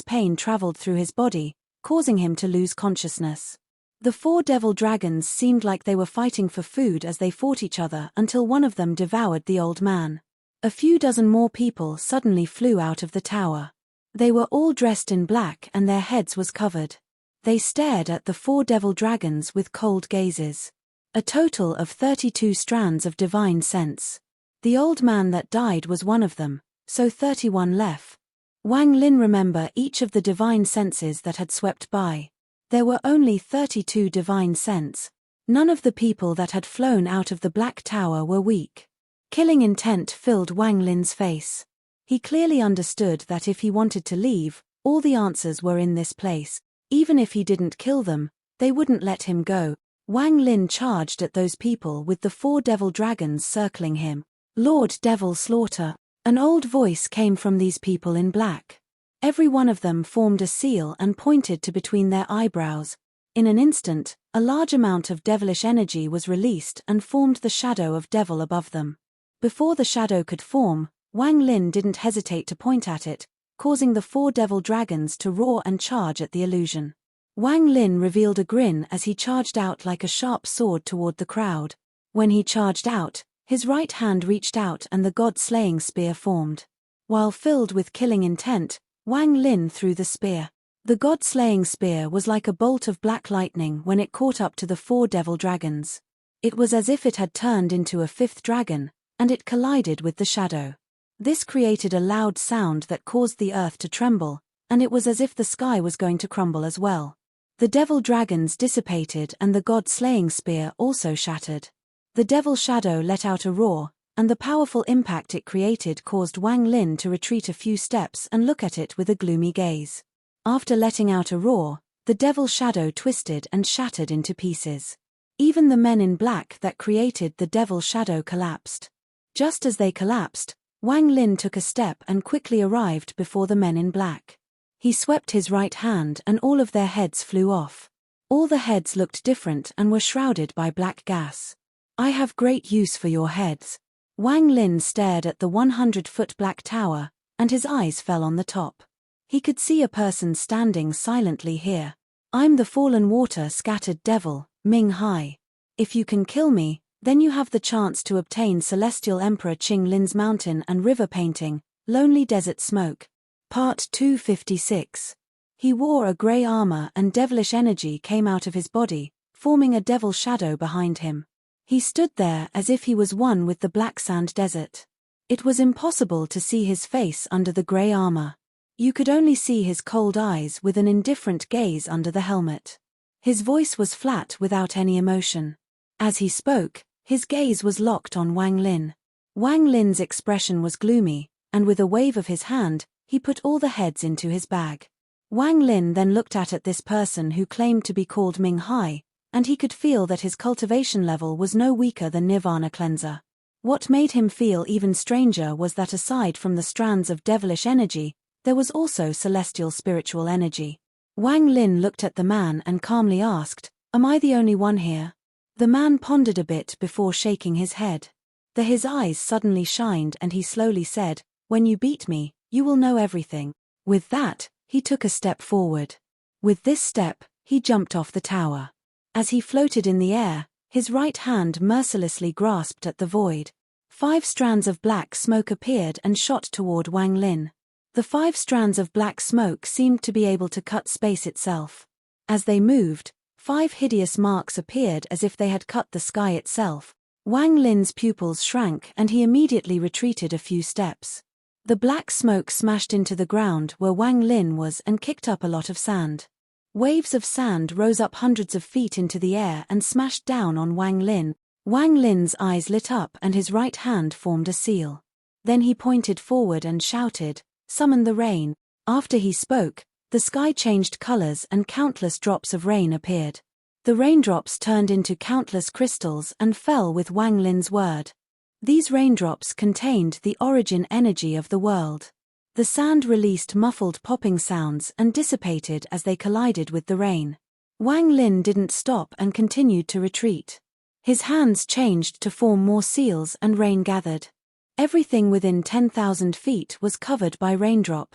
pain traveled through his body, causing him to lose consciousness. The 4 devil dragons seemed like they were fighting for food as they fought each other until one of them devoured the old man. A few dozen more people suddenly flew out of the tower. They were all dressed in black and their heads was covered. They stared at the 4 devil dragons with cold gazes. A total of 32 strands of divine sense. The old man that died was one of them, so 31 left. Wang Lin remembered each of the divine senses that had swept by. There were only 32 divine sense. None of the people that had flown out of the black tower were weak. Killing intent filled Wang Lin's face. He clearly understood that if he wanted to leave, all the answers were in this place. Even if he didn't kill them, they wouldn't let him go. Wang Lin charged at those people with the 4 devil dragons circling him. "Lord Devil Slaughter." An old voice came from these people in black. Every one of them formed a seal and pointed to between their eyebrows. In an instant, a large amount of devilish energy was released and formed the shadow of devil above them. Before the shadow could form, Wang Lin didn't hesitate to point at it, causing the 4 devil dragons to roar and charge at the illusion. Wang Lin revealed a grin as he charged out like a sharp sword toward the crowd. When he charged out, his right hand reached out and the god-slaying spear formed. While filled with killing intent, Wang Lin threw the spear. The god-slaying spear was like a bolt of black lightning when it caught up to the 4 devil dragons. It was as if it had turned into a 5th dragon, and it collided with the shadow. This created a loud sound that caused the earth to tremble, and it was as if the sky was going to crumble as well. The devil dragons dissipated and the god-slaying spear also shattered. The devil shadow let out a roar, and the powerful impact it created caused Wang Lin to retreat a few steps and look at it with a gloomy gaze. After letting out a roar, the devil shadow twisted and shattered into pieces. Even the men in black that created the devil shadow collapsed. Just as they collapsed, Wang Lin took a step and quickly arrived before the men in black. He swept his right hand and all of their heads flew off. All the heads looked different and were shrouded by black gas. "I have great use for your heads." Wang Lin stared at the 100-foot black tower, and his eyes fell on the top. He could see a person standing silently here. "I'm the fallen water-scattered devil, Ming Hai. If you can kill me, then you have the chance to obtain Celestial Emperor Qing Lin's mountain and river painting, Lonely Desert Smoke." Part 256. He wore a grey armor and devilish energy came out of his body, forming a devil shadow behind him. He stood there as if he was one with the black sand desert. It was impossible to see his face under the grey armor. You could only see his cold eyes with an indifferent gaze under the helmet. His voice was flat without any emotion. As he spoke, his gaze was locked on Wang Lin. Wang Lin's expression was gloomy, and with a wave of his hand, he put all the heads into his bag. Wang Lin then looked at this person who claimed to be called Ming Hai, and he could feel that his cultivation level was no weaker than Nirvana Cleanser. What made him feel even stranger was that aside from the strands of devilish energy, there was also celestial spiritual energy. Wang Lin looked at the man and calmly asked, "Am I the only one here?" The man pondered a bit before shaking his head. His eyes suddenly shined and he slowly said, "When you beat me, you will know everything." With that, he took a step forward. With this step, he jumped off the tower. As he floated in the air, his right hand mercilessly grasped at the void. 5 strands of black smoke appeared and shot toward Wang Lin. The 5 strands of black smoke seemed to be able to cut space itself. As they moved, 5 hideous marks appeared as if they had cut the sky itself. Wang Lin's pupils shrank and he immediately retreated a few steps. The black smoke smashed into the ground where Wang Lin was and kicked up a lot of sand. Waves of sand rose up hundreds of feet into the air and smashed down on Wang Lin. Wang Lin's eyes lit up and his right hand formed a seal. Then he pointed forward and shouted, "Summon the rain." After he spoke, the sky changed colors and countless drops of rain appeared. The raindrops turned into countless crystals and fell with Wang Lin's word. These raindrops contained the origin energy of the world. The sand released muffled popping sounds and dissipated as they collided with the rain. Wang Lin didn't stop and continued to retreat. His hands changed to form more seals and rain gathered. Everything within 10,000 feet was covered by raindrop.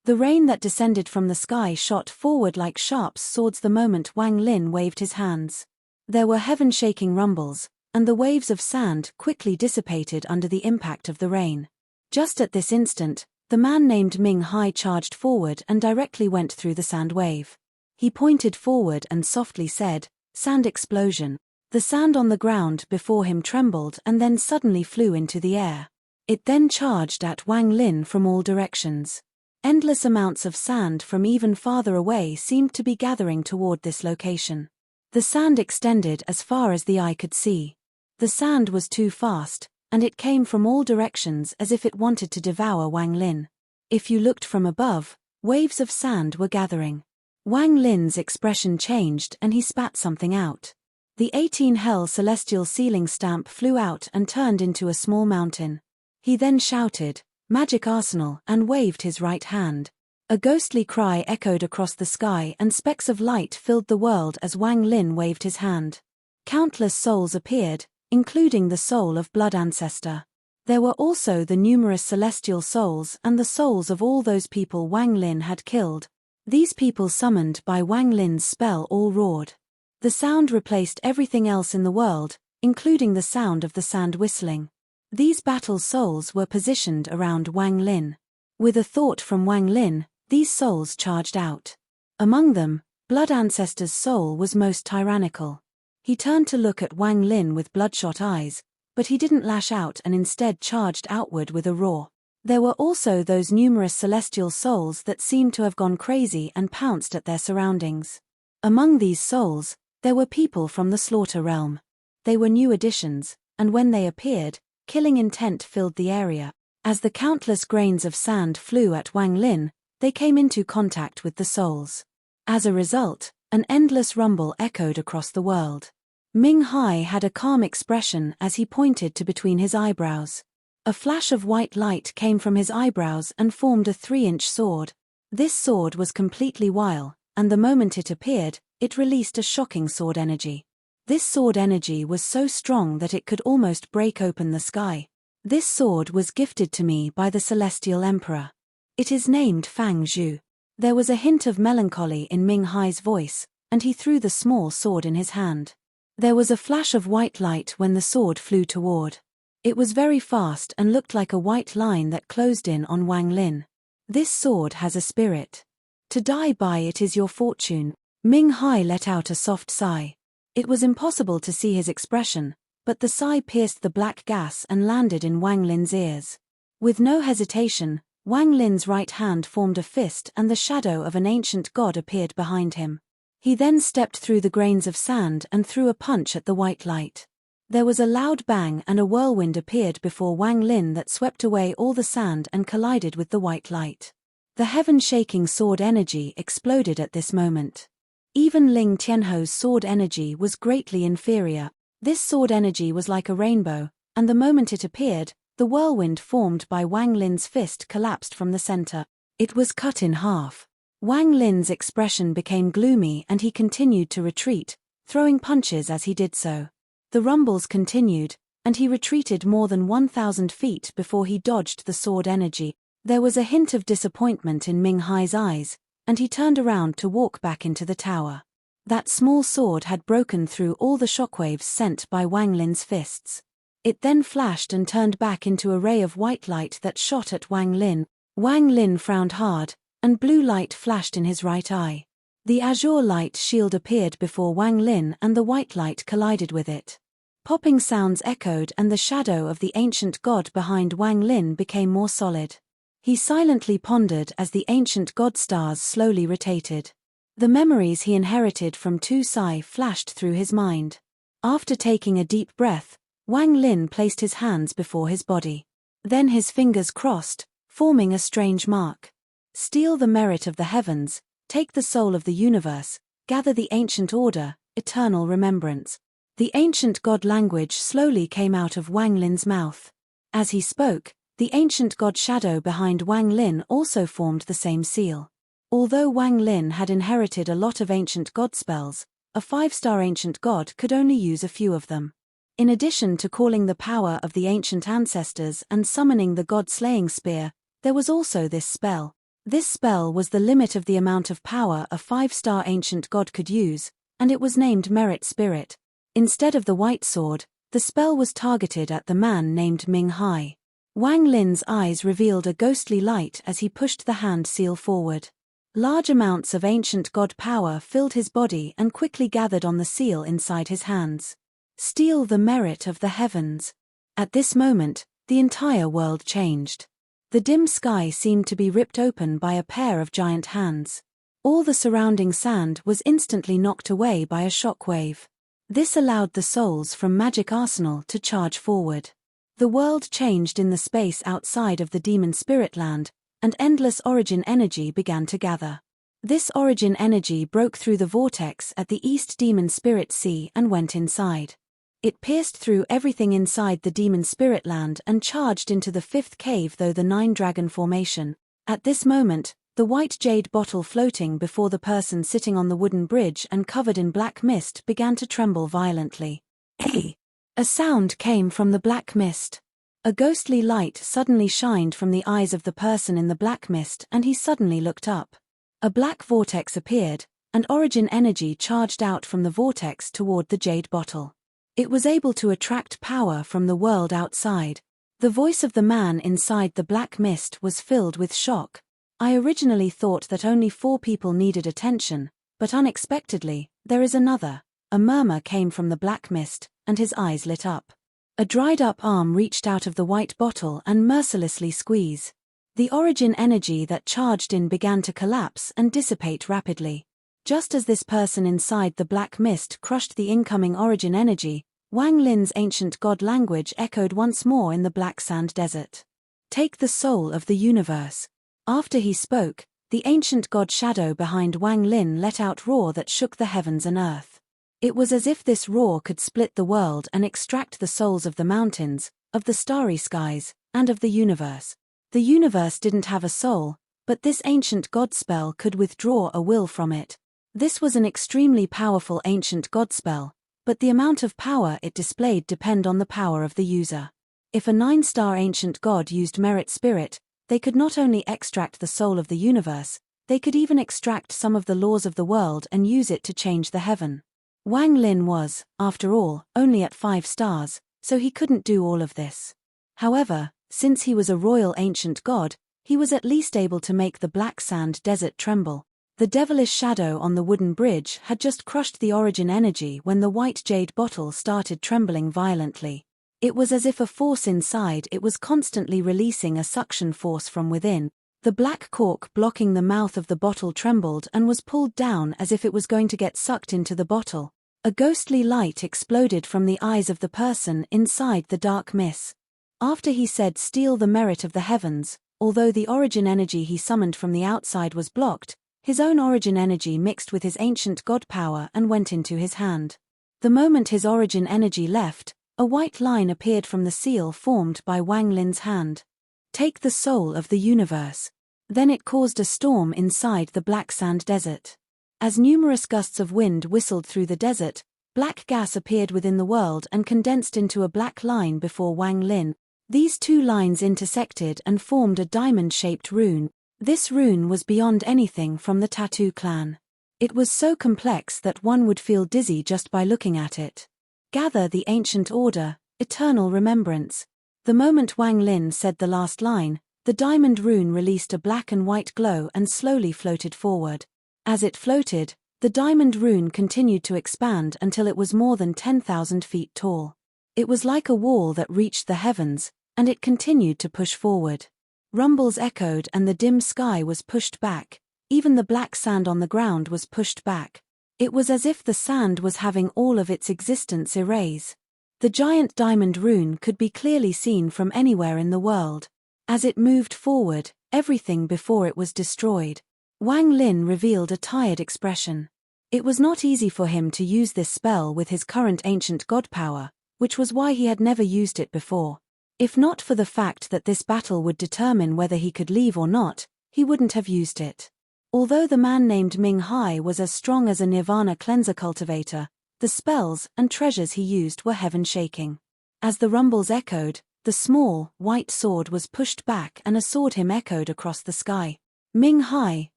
The rain that descended from the sky shot forward like sharp swords the moment Wang Lin waved his hands. There were heaven-shaking rumbles, and the waves of sand quickly dissipated under the impact of the rain. Just at this instant, the man named Ming Hai charged forward and directly went through the sand wave. He pointed forward and softly said, "Sand explosion." The sand on the ground before him trembled and then suddenly flew into the air. It then charged at Wang Lin from all directions. Endless amounts of sand from even farther away seemed to be gathering toward this location. The sand extended as far as the eye could see. The sand was too fast, and it came from all directions as if it wanted to devour Wang Lin. If you looked from above, waves of sand were gathering. Wang Lin's expression changed and he spat something out. The 18 Hell celestial ceiling stamp flew out and turned into a small mountain. He then shouted, "Magic Arsenal," and waved his right hand. A ghostly cry echoed across the sky and specks of light filled the world as Wang Lin waved his hand. Countless souls appeared, including the soul of Blood Ancestor. There were also the numerous celestial souls and the souls of all those people Wang Lin had killed. These people summoned by Wang Lin's spell all roared. The sound replaced everything else in the world, including the sound of the sand whistling. These battle souls were positioned around Wang Lin. With a thought from Wang Lin, these souls charged out. Among them, Blood Ancestor's soul was most tyrannical. He turned to look at Wang Lin with bloodshot eyes, but he didn't lash out and instead charged outward with a roar. There were also those numerous celestial souls that seemed to have gone crazy and pounced at their surroundings. Among these souls, there were people from the slaughter realm. They were new additions, and when they appeared, killing intent filled the area. As the countless grains of sand flew at Wang Lin, they came into contact with the souls. As a result, an endless rumble echoed across the world. Ming Hai had a calm expression as he pointed to between his eyebrows. A flash of white light came from his eyebrows and formed a 3-inch sword. This sword was completely wild, and the moment it appeared, it released a shocking sword energy. This sword energy was so strong that it could almost break open the sky. This sword was gifted to me by the Celestial Emperor. It is named Fang Zhu. There was a hint of melancholy in Ming Hai's voice, and he threw the small sword in his hand. There was a flash of white light when the sword flew toward. It was very fast and looked like a white line that closed in on Wang Lin. This sword has a spirit. To die by it is your fortune. Ming Hai let out a soft sigh. It was impossible to see his expression, but the sigh pierced the black gas and landed in Wang Lin's ears. With no hesitation, Wang Lin's right hand formed a fist and the shadow of an ancient god appeared behind him. He then stepped through the grains of sand and threw a punch at the white light. There was a loud bang and a whirlwind appeared before Wang Lin that swept away all the sand and collided with the white light. The heaven-shaking sword energy exploded at this moment. Even Ling Tianho's sword energy was greatly inferior. This sword energy was like a rainbow, and the moment it appeared, the whirlwind formed by Wang Lin's fist collapsed from the center. It was cut in half. Wang Lin's expression became gloomy and he continued to retreat, throwing punches as he did so. The rumbles continued, and he retreated more than 1,000 feet before he dodged the sword energy. There was a hint of disappointment in Ming Hai's eyes, and he turned around to walk back into the tower. That small sword had broken through all the shockwaves sent by Wang Lin's fists. It then flashed and turned back into a ray of white light that shot at Wang Lin. Wang Lin frowned hard, and blue light flashed in his right eye. The azure light shield appeared before Wang Lin and the white light collided with it. Popping sounds echoed and the shadow of the ancient god behind Wang Lin became more solid. He silently pondered as the ancient god stars slowly rotated. The memories he inherited from Tu Sai flashed through his mind. After taking a deep breath, Wang Lin placed his hands before his body. Then his fingers crossed, forming a strange mark. Steal the merit of the heavens, take the soul of the universe, gather the ancient order, eternal remembrance. The ancient god language slowly came out of Wang Lin's mouth. As he spoke, the ancient god shadow behind Wang Lin also formed the same seal. Although Wang Lin had inherited a lot of ancient god spells, a 5-star ancient god could only use a few of them. In addition to calling the power of the ancient ancestors and summoning the god-slaying spear, there was also this spell. This spell was the limit of the amount of power a 5-star ancient god could use, and it was named Merit Spirit. Instead of the white sword, the spell was targeted at the man named Ming Hai. Wang Lin's eyes revealed a ghostly light as he pushed the hand seal forward. Large amounts of ancient god power filled his body and quickly gathered on the seal inside his hands. Steal the merit of the heavens. At this moment, the entire world changed. The dim sky seemed to be ripped open by a pair of giant hands. All the surrounding sand was instantly knocked away by a shock wave. This allowed the souls from Magic Arsenal to charge forward. The world changed in the space outside of the demon spirit land, and endless origin energy began to gather. This origin energy broke through the vortex at the East Demon Spirit Sea and went inside. It pierced through everything inside the demon spirit land and charged into the 5th cave through the 9-dragon formation. At this moment, the white jade bottle floating before the person sitting on the wooden bridge and covered in black mist began to tremble violently. Hey! A sound came from the black mist. A ghostly light suddenly shined from the eyes of the person in the black mist, and he suddenly looked up. A black vortex appeared, and origin energy charged out from the vortex toward the jade bottle. It was able to attract power from the world outside. The voice of the man inside the black mist was filled with shock. I originally thought that only 4 people needed attention, but unexpectedly, there is another. A murmur came from the black mist, and his eyes lit up. A dried-up arm reached out of the white bottle and mercilessly squeezed. The origin energy that charged in began to collapse and dissipate rapidly. Just as this person inside the black mist crushed the incoming origin energy, Wang Lin's ancient god language echoed once more in the black sand desert. Take the soul of the universe. After he spoke, the ancient god shadow behind Wang Lin let out a roar that shook the heavens and earth. It was as if this roar could split the world and extract the souls of the mountains, of the starry skies, and of the universe. The universe didn't have a soul, but this ancient god spell could withdraw a will from it. This was an extremely powerful ancient god spell, but the amount of power it displayed depended on the power of the user. If a 9-star ancient god used merit spirit, they could not only extract the soul of the universe, they could even extract some of the laws of the world and use it to change the heaven. Wang Lin was, after all, only at 5 stars, so he couldn't do all of this. However, since he was a royal ancient god, he was at least able to make the black sand desert tremble. The devilish shadow on the wooden bridge had just crushed the origin energy when the white jade bottle started trembling violently. It was as if a force inside it was constantly releasing a suction force from within. The black cork blocking the mouth of the bottle trembled and was pulled down as if it was going to get sucked into the bottle. A ghostly light exploded from the eyes of the person inside the dark mist. After he said steal the merit of the heavens, although the origin energy he summoned from the outside was blocked, his own origin energy mixed with his ancient god power and went into his hand. The moment his origin energy left, a white line appeared from the seal formed by Wang Lin's hand. Take the soul of the universe. Then it caused a storm inside the black sand desert. As numerous gusts of wind whistled through the desert, black gas appeared within the world and condensed into a black line before Wang Lin. These 2 lines intersected and formed a diamond-shaped rune. This rune was beyond anything from the Tattoo clan. It was so complex that one would feel dizzy just by looking at it. Gather the ancient order, eternal remembrance. The moment Wang Lin said the last line, the diamond rune released a black and white glow and slowly floated forward. As it floated, the diamond rune continued to expand until it was more than 10,000 feet tall. It was like a wall that reached the heavens, and it continued to push forward. Rumbles echoed and the dim sky was pushed back, even the black sand on the ground was pushed back. It was as if the sand was having all of its existence erased. The giant diamond rune could be clearly seen from anywhere in the world. As it moved forward, everything before it was destroyed. Wang Lin revealed a tired expression. It was not easy for him to use this spell with his current ancient god power, which was why he had never used it before. If not for the fact that this battle would determine whether he could leave or not, he wouldn't have used it. Although the man named Ming Hai was as strong as a Nirvana cleanser cultivator, the spells and treasures he used were heaven-shaking. As the rumbles echoed, the small, white sword was pushed back and a sword hymn echoed across the sky. Ming Hai,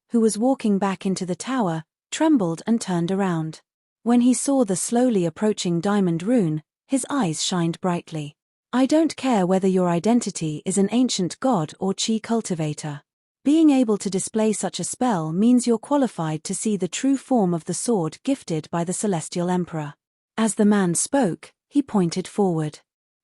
who was walking back into the tower, trembled and turned around. When he saw the slowly approaching diamond rune, his eyes shined brightly. I don't care whether your identity is an ancient god or chi cultivator. Being able to display such a spell means you're qualified to see the true form of the sword gifted by the Celestial Emperor. As the man spoke, he pointed forward.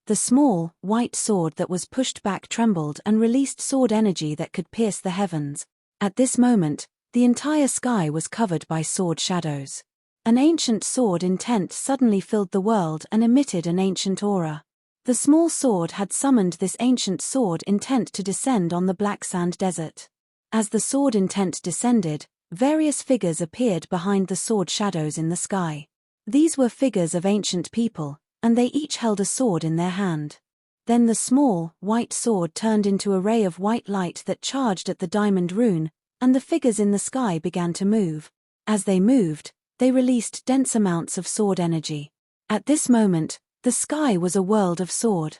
The small, white sword that was pushed back trembled and released sword energy that could pierce the heavens. At this moment, the entire sky was covered by sword shadows. An ancient sword intent suddenly filled the world and emitted an ancient aura. The small sword had summoned this ancient sword intent to descend on the black sand desert. As the sword intent descended, various figures appeared behind the sword shadows in the sky. These were figures of ancient people, and they each held a sword in their hand. Then the small, white sword turned into a ray of white light that charged at the diamond rune, and the figures in the sky began to move. As they moved, they released dense amounts of sword energy. At this moment, the sky was a world of sword.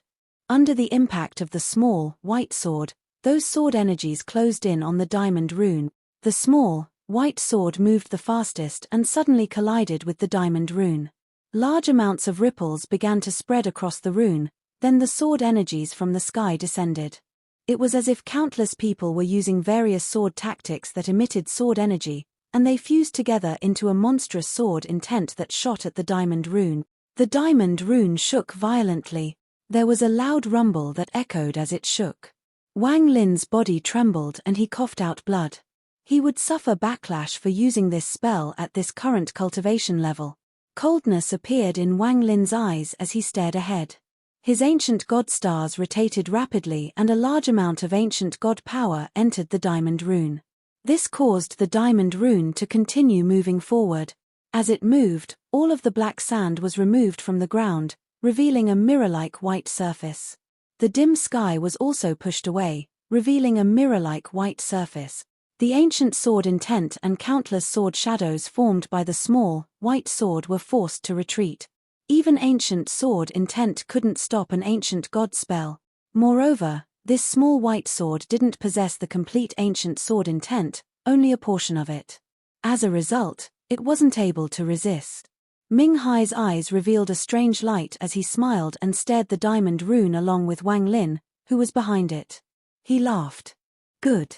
Under the impact of the small, white sword, those sword energies closed in on the diamond rune. The small, white sword moved the fastest and suddenly collided with the diamond rune. Large amounts of ripples began to spread across the rune, then the sword energies from the sky descended. It was as if countless people were using various sword tactics that emitted sword energy, and they fused together into a monstrous sword intent that shot at the diamond rune. The diamond rune shook violently. There was a loud rumble that echoed as it shook. Wang Lin's body trembled and he coughed out blood. He would suffer backlash for using this spell at this current cultivation level. Coldness appeared in Wang Lin's eyes as he stared ahead. His ancient god stars rotated rapidly and a large amount of ancient god power entered the diamond rune. This caused the diamond rune to continue moving forward. As it moved, all of the black sand was removed from the ground, revealing a mirror-like white surface. The dim sky was also pushed away, revealing a mirror-like white surface. The ancient sword intent and countless sword shadows formed by the small, white sword were forced to retreat. Even ancient sword intent couldn't stop an ancient god spell. Moreover, this small white sword didn't possess the complete ancient sword intent, only a portion of it. As a result, it wasn't able to resist. Ming Hai's eyes revealed a strange light as he smiled and stared the diamond rune along with Wang Lin, who was behind it. He laughed. Good.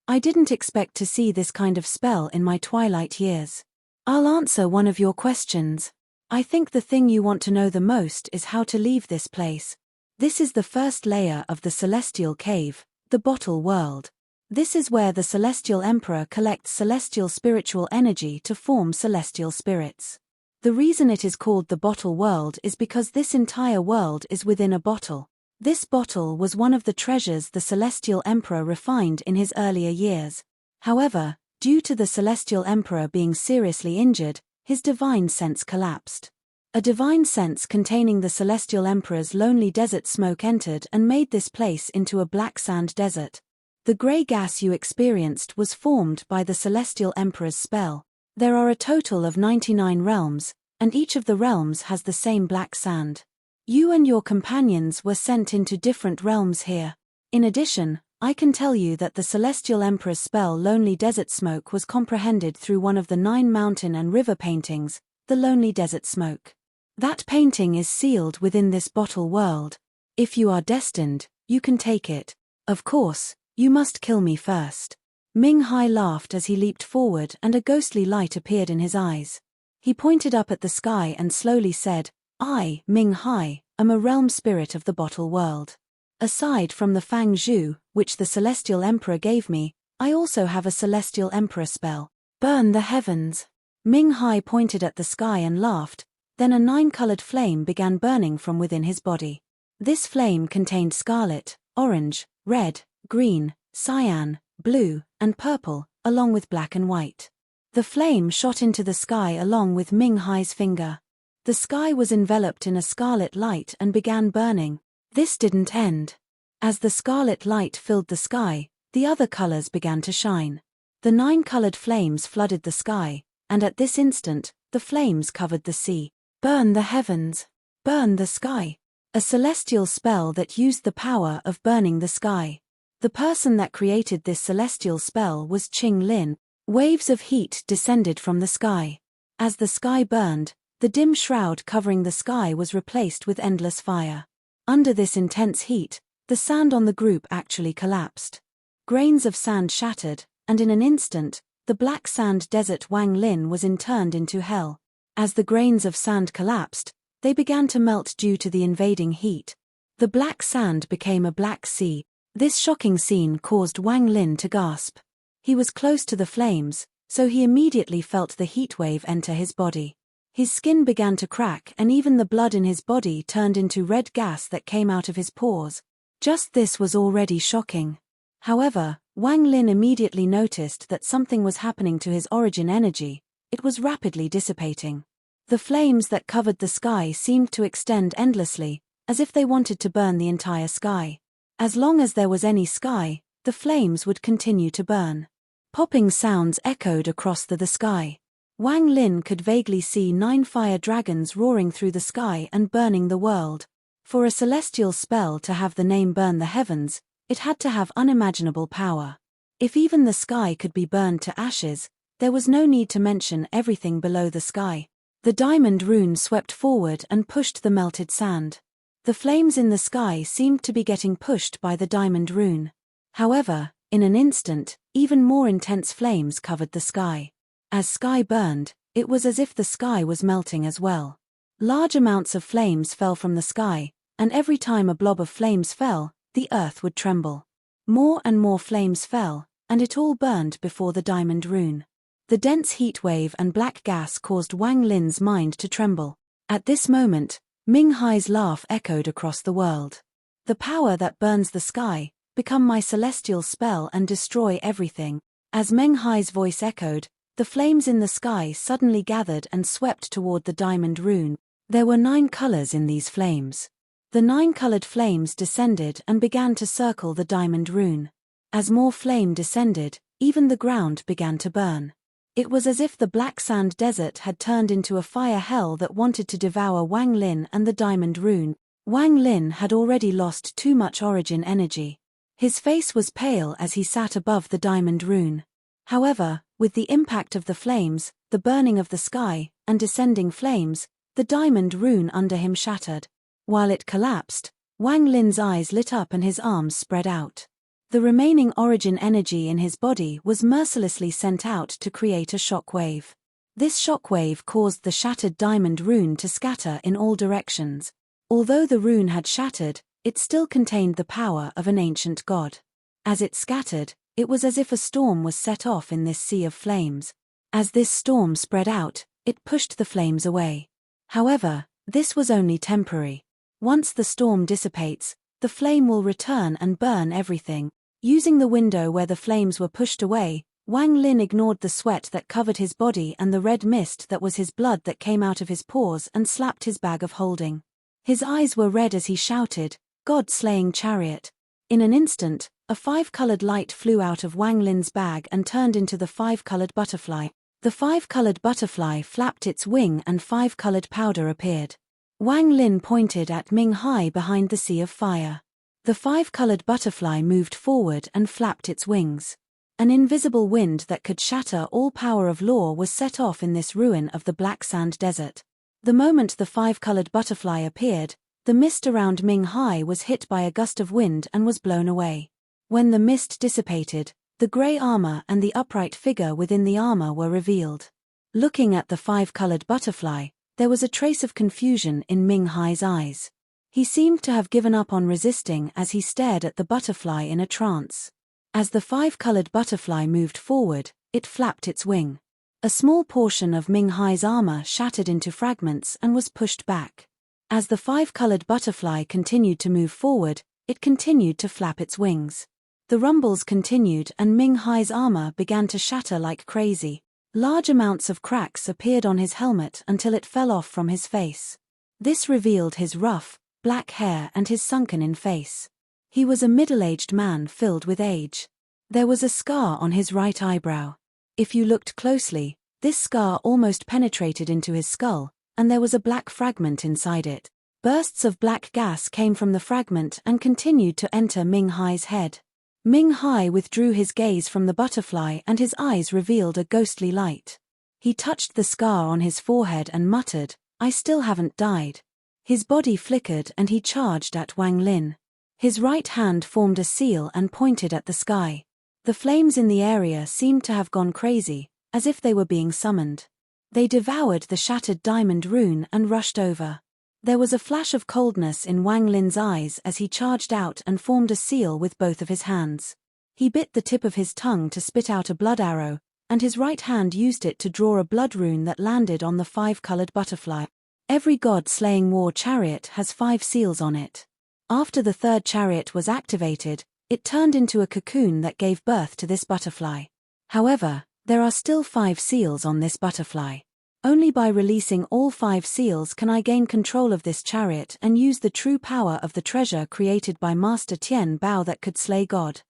I didn't expect to see this kind of spell in my twilight years. I'll answer one of your questions. I think the thing you want to know the most is how to leave this place. This is the first layer of the celestial cave, the bottle world. This is where the celestial emperor collects celestial spiritual energy to form celestial spirits. The reason it is called the bottle world is because this entire world is within a bottle. This bottle was one of the treasures the celestial emperor refined in his earlier years. However, due to the celestial emperor being seriously injured, his divine sense collapsed. A divine sense containing the celestial emperor's lonely desert smoke entered and made this place into a black sand desert. The grey gas you experienced was formed by the celestial emperor's spell. There are a total of 99 realms, and each of the realms has the same black sand. You and your companions were sent into different realms here. In addition, I can tell you that the celestial emperor's spell Lonely Desert Smoke was comprehended through one of the 9 mountain and river paintings, the Lonely Desert Smoke. That painting is sealed within this bottle world. If you are destined, you can take it. Of course, you must kill me first. Ming Hai laughed as he leaped forward and a ghostly light appeared in his eyes. He pointed up at the sky and slowly said, I, Ming Hai, am a realm spirit of the bottle world. Aside from the Fang Zhu, which the celestial emperor gave me, I also have a celestial emperor spell. Burn the heavens. Ming Hai pointed at the sky and laughed, then a 9-colored flame began burning from within his body. This flame contained scarlet, orange, red, green, cyan, blue, and purple, along with black and white. The flame shot into the sky along with Ming Hai's finger. The sky was enveloped in a scarlet light and began burning. This didn't end. As the scarlet light filled the sky, the other colors began to shine. The 9-colored flames flooded the sky, and at this instant, the flames covered the sea. Burn the heavens. Burn the sky. A celestial spell that used the power of burning the sky. The person that created this celestial spell was Qing Lin. Waves of heat descended from the sky. As the sky burned, the dim shroud covering the sky was replaced with endless fire. Under this intense heat, the sand on the group actually collapsed. Grains of sand shattered, and in an instant, the black sand desert Wang Lin was turned into hell. As the grains of sand collapsed, they began to melt due to the invading heat. The black sand became a black sea. This shocking scene caused Wang Lin to gasp. He was close to the flames, so he immediately felt the heat wave enter his body. His skin began to crack and even the blood in his body turned into red gas that came out of his pores. Just this was already shocking. However, Wang Lin immediately noticed that something was happening to his origin energy. It was rapidly dissipating. The flames that covered the sky seemed to extend endlessly, as if they wanted to burn the entire sky. As long as there was any sky, the flames would continue to burn. Popping sounds echoed across the sky. Wang Lin could vaguely see 9 fire dragons roaring through the sky and burning the world. For a celestial spell to have the name burn the heavens, it had to have unimaginable power. If even the sky could be burned to ashes, there was no need to mention everything below the sky. The diamond rune swept forward and pushed the melted sand. The flames in the sky seemed to be getting pushed by the diamond rune. However, in an instant, even more intense flames covered the sky. As sky burned, it was as if the sky was melting as well. Large amounts of flames fell from the sky, and every time a blob of flames fell, the earth would tremble. More and more flames fell, and it all burned before the diamond rune. The dense heat wave and black gas caused Wang Lin's mind to tremble. At this moment, Ming Hai's laugh echoed across the world. The power that burns the sky, become my celestial spell and destroy everything. As Meng Hai's voice echoed, the flames in the sky suddenly gathered and swept toward the diamond rune. There were 9 colors in these flames. The 9-colored flames descended and began to circle the diamond rune. As more flame descended, even the ground began to burn. It was as if the black sand desert had turned into a fire hell that wanted to devour Wang Lin and the diamond rune. Wang Lin had already lost too much origin energy. His face was pale as he sat above the diamond rune. However, with the impact of the flames, the burning of the sky, and descending flames, the diamond rune under him shattered. While it collapsed, Wang Lin's eyes lit up and his arms spread out. The remaining origin energy in his body was mercilessly sent out to create a shock wave. This shock wave caused the shattered diamond rune to scatter in all directions. Although the rune had shattered, it still contained the power of an ancient god. As it scattered, it was as if a storm was set off in this sea of flames. As this storm spread out, it pushed the flames away. However, this was only temporary. Once the storm dissipates, the flame will return and burn everything. Using the window where the flames were pushed away, Wang Lin ignored the sweat that covered his body and the red mist that was his blood that came out of his pores and slapped his bag of holding. His eyes were red as he shouted, "God-slaying chariot." In an instant, a 5-colored light flew out of Wang Lin's bag and turned into the 5-colored butterfly. The 5-colored butterfly flapped its wing and 5-colored powder appeared. Wang Lin pointed at Ming Hai behind the sea of fire. The 5-colored butterfly moved forward and flapped its wings. An invisible wind that could shatter all power of law was set off in this ruin of the black sand desert. The moment the 5-colored butterfly appeared, the mist around Ming Hai was hit by a gust of wind and was blown away. When the mist dissipated, the gray armor and the upright figure within the armor were revealed. Looking at the 5-colored butterfly, there was a trace of confusion in Ming Hai's eyes. He seemed to have given up on resisting as he stared at the butterfly in a trance. As the 5-colored butterfly moved forward, it flapped its wing. A small portion of Ming Hai's armor shattered into fragments and was pushed back. As the 5-colored butterfly continued to move forward, it continued to flap its wings. The rumbles continued and Ming Hai's armor began to shatter like crazy. Large amounts of cracks appeared on his helmet until it fell off from his face. This revealed his rough, black hair and his sunken-in face. He was a middle-aged man filled with age. There was a scar on his right eyebrow. If you looked closely, this scar almost penetrated into his skull, and there was a black fragment inside it. Bursts of black gas came from the fragment and continued to enter Ming Hai's head. Ming Hai withdrew his gaze from the butterfly and his eyes revealed a ghostly light. He touched the scar on his forehead and muttered, "I still haven't died." His body flickered and he charged at Wang Lin. His right hand formed a seal and pointed at the sky. The flames in the area seemed to have gone crazy, as if they were being summoned. They devoured the shattered diamond rune and rushed over. There was a flash of coldness in Wang Lin's eyes as he charged out and formed a seal with both of his hands. He bit the tip of his tongue to spit out a blood arrow, and his right hand used it to draw a blood rune that landed on the 5-colored butterfly. Every god-slaying war chariot has 5 seals on it. After the 3rd chariot was activated, it turned into a cocoon that gave birth to this butterfly. However, there are still 5 seals on this butterfly. Only by releasing all 5 seals can I gain control of this chariot and use the true power of the treasure created by Master Tian Bao that could slay God.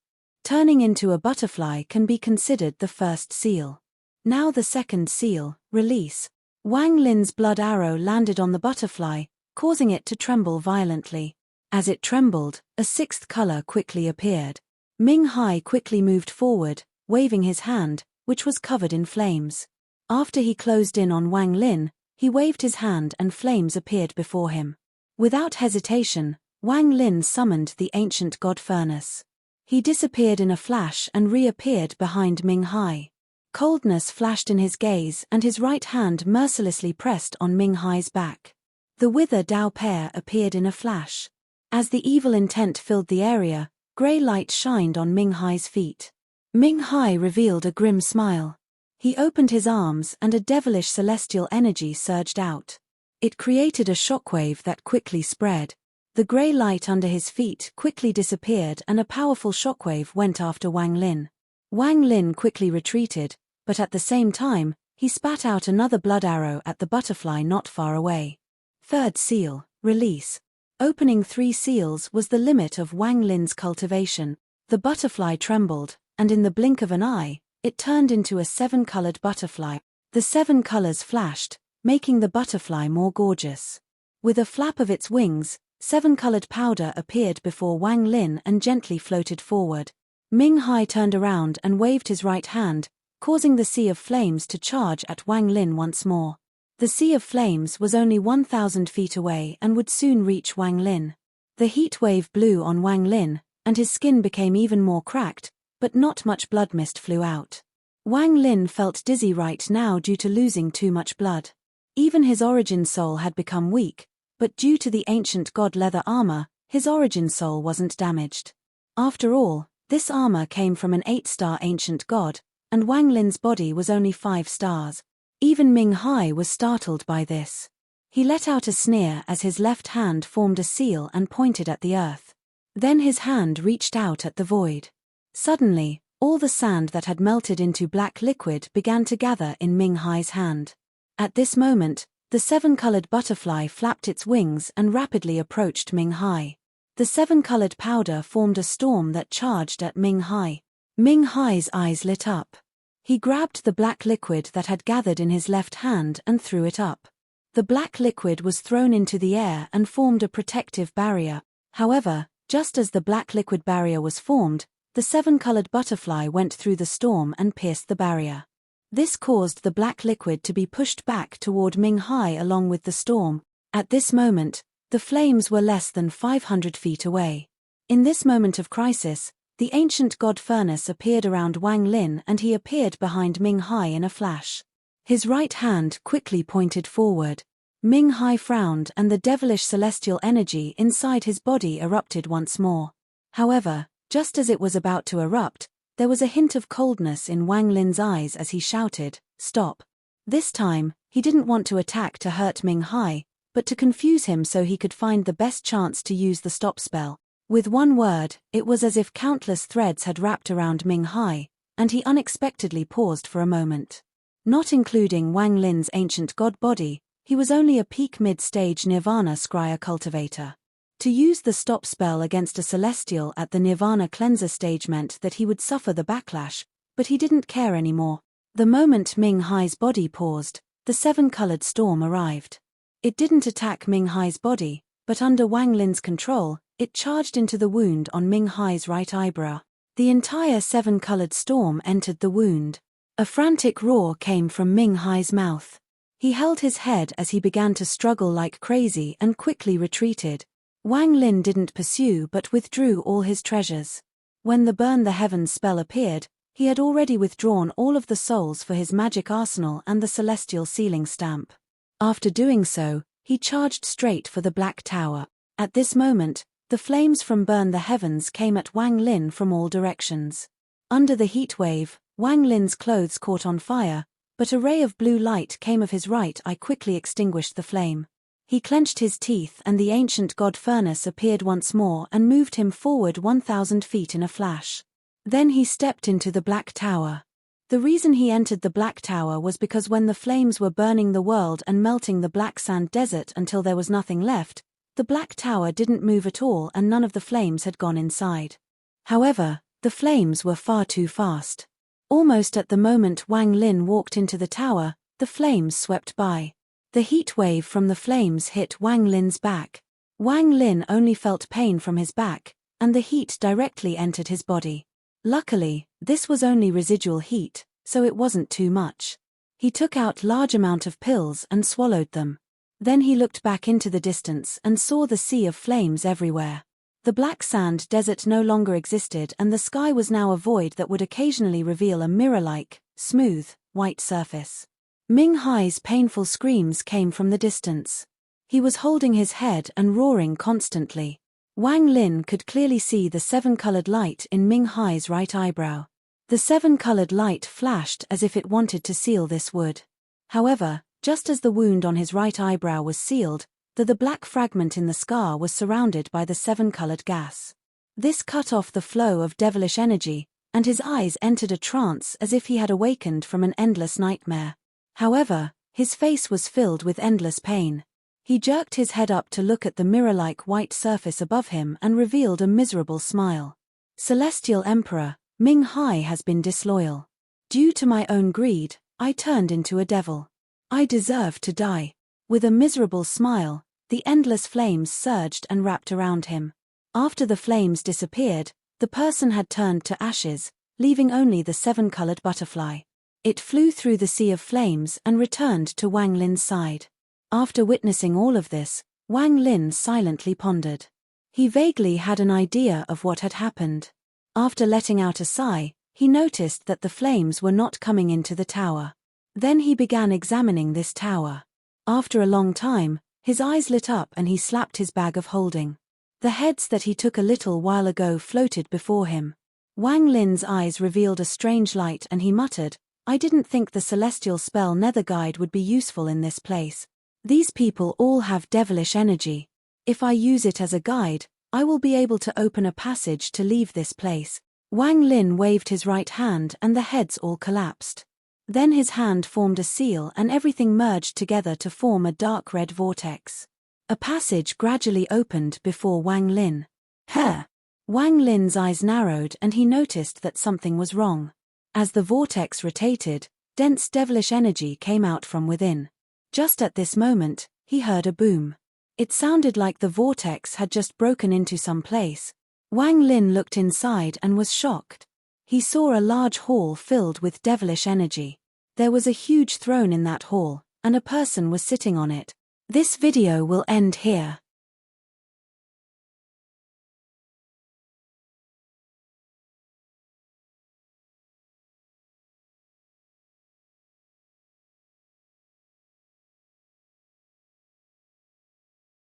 Turning into a butterfly can be considered the 1st seal. Now the 2nd seal, release. Wang Lin's blood arrow landed on the butterfly, causing it to tremble violently. As it trembled, a sixth color quickly appeared. Ming Hai quickly moved forward, waving his hand, which was covered in flames. After he closed in on Wang Lin, he waved his hand and flames appeared before him. Without hesitation, Wang Lin summoned the ancient god furnace. He disappeared in a flash and reappeared behind Ming Hai. Coldness flashed in his gaze and his right hand mercilessly pressed on Ming Hai's back. The Wither Dao pair appeared in a flash. As the evil intent filled the area, grey light shined on Ming Hai's feet. Ming Hai revealed a grim smile. He opened his arms and a devilish celestial energy surged out. It created a shockwave that quickly spread. The grey light under his feet quickly disappeared and a powerful shockwave went after Wang Lin. Wang Lin quickly retreated, but at the same time, he spat out another blood arrow at the butterfly not far away. Third seal, release. Opening 3 seals was the limit of Wang Lin's cultivation. The butterfly trembled, and in the blink of an eye, it turned into a 7-colored butterfly. The 7 colors flashed, making the butterfly more gorgeous. With a flap of its wings, 7-colored powder appeared before Wang Lin and gently floated forward. Ming Hai turned around and waved his right hand, causing the sea of flames to charge at Wang Lin once more. The sea of flames was only 1,000 feet away and would soon reach Wang Lin. The heat wave blew on Wang Lin, and his skin became even more cracked, but not much blood mist flew out. Wang Lin felt dizzy right now due to losing too much blood. Even his origin soul had become weak, but due to the ancient god leather armor, his origin soul wasn't damaged. After all, this armor came from an 8-star ancient god, and Wang Lin's body was only 5 stars. Even Ming Hai was startled by this. He let out a sneer as his left hand formed a seal and pointed at the earth. Then his hand reached out at the void. Suddenly, all the sand that had melted into black liquid began to gather in Ming Hai's hand. At this moment, the 7-colored butterfly flapped its wings and rapidly approached Ming Hai. The 7-colored powder formed a storm that charged at Ming Hai. Ming Hai's eyes lit up. He grabbed the black liquid that had gathered in his left hand and threw it up. The black liquid was thrown into the air and formed a protective barrier. However, just as the black liquid barrier was formed, the 7-colored butterfly went through the storm and pierced the barrier. This caused the black liquid to be pushed back toward Ming Hai along with the storm. At this moment, the flames were less than 500 feet away. In this moment of crisis, the ancient god furnace appeared around Wang Lin and he appeared behind Ming Hai in a flash. His right hand quickly pointed forward. Ming Hai frowned and the devilish celestial energy inside his body erupted once more. However, just as it was about to erupt, there was a hint of coldness in Wang Lin's eyes as he shouted, "Stop." This time, he didn't want to attack to hurt Ming Hai, but to confuse him so he could find the best chance to use the stop spell. With one word, it was as if countless threads had wrapped around Ming Hai, and he unexpectedly paused for a moment. Not including Wang Lin's ancient god body, he was only a peak mid-stage Nirvana Scryer cultivator. To use the stop spell against a celestial at the Nirvana cleanser stage meant that he would suffer the backlash, but he didn't care anymore. The moment Ming Hai's body paused, the 7-colored storm arrived. It didn't attack Ming Hai's body, but under Wang Lin's control, it charged into the wound on Ming Hai's right eyebrow. The entire 7-colored storm entered the wound. A frantic roar came from Ming Hai's mouth. He held his head as he began to struggle like crazy and quickly retreated. Wang Lin didn't pursue but withdrew all his treasures. When the Burn the Heavens spell appeared, he had already withdrawn all of the souls for his magic arsenal and the celestial sealing stamp. After doing so, he charged straight for the Black Tower. At this moment, the flames from Burn the Heavens came at Wang Lin from all directions. Under the heat wave, Wang Lin's clothes caught on fire, but a ray of blue light came of his right eye quickly extinguished the flame. He clenched his teeth and the ancient god furnace appeared once more and moved him forward 1,000 feet in a flash. Then he stepped into the Black Tower. The reason he entered the Black Tower was because when the flames were burning the world and melting the black sand desert until there was nothing left, the Black Tower didn't move at all and none of the flames had gone inside. However, the flames were far too fast. Almost at the moment Wang Lin walked into the tower, the flames swept by. The heat wave from the flames hit Wang Lin's back. Wang Lin only felt pain from his back, and the heat directly entered his body. Luckily, this was only residual heat, so it wasn't too much. He took out large amount of pills and swallowed them. Then he looked back into the distance and saw the sea of flames everywhere. The black sand desert no longer existed, and the sky was now a void that would occasionally reveal a mirror-like, smooth, white surface. Ming Hai's painful screams came from the distance. He was holding his head and roaring constantly. Wang Lin could clearly see the seven-colored light in Ming Hai's right eyebrow. The seven-colored light flashed as if it wanted to seal this wood. However, just as the wound on his right eyebrow was sealed, the black fragment in the scar was surrounded by the seven-colored gas. This cut off the flow of devilish energy, and his eyes entered a trance as if he had awakened from an endless nightmare. However, his face was filled with endless pain. He jerked his head up to look at the mirror-like white surface above him and revealed a miserable smile. Celestial Emperor, Ming Hai has been disloyal. Due to my own greed, I turned into a devil. I deserve to die. With a miserable smile, the endless flames surged and wrapped around him. After the flames disappeared, the person had turned to ashes, leaving only the seven-colored butterfly. It flew through the sea of flames and returned to Wang Lin's side. After witnessing all of this, Wang Lin silently pondered. He vaguely had an idea of what had happened. After letting out a sigh, he noticed that the flames were not coming into the tower. Then he began examining this tower. After a long time, his eyes lit up and he slapped his bag of holding. The heads that he took a little while ago floated before him. Wang Lin's eyes revealed a strange light and he muttered, "I didn't think the celestial spell Nether Guide would be useful in this place. These people all have devilish energy. If I use it as a guide, I will be able to open a passage to leave this place." Wang Lin waved his right hand and the heads all collapsed. Then his hand formed a seal and everything merged together to form a dark red vortex. A passage gradually opened before Wang Lin. Huh! Wang Lin's eyes narrowed and he noticed that something was wrong. As the vortex rotated, dense devilish energy came out from within. Just at this moment, he heard a boom. It sounded like the vortex had just broken into some place. Wang Lin looked inside and was shocked. He saw a large hall filled with devilish energy. There was a huge throne in that hall, and a person was sitting on it. This video will end here.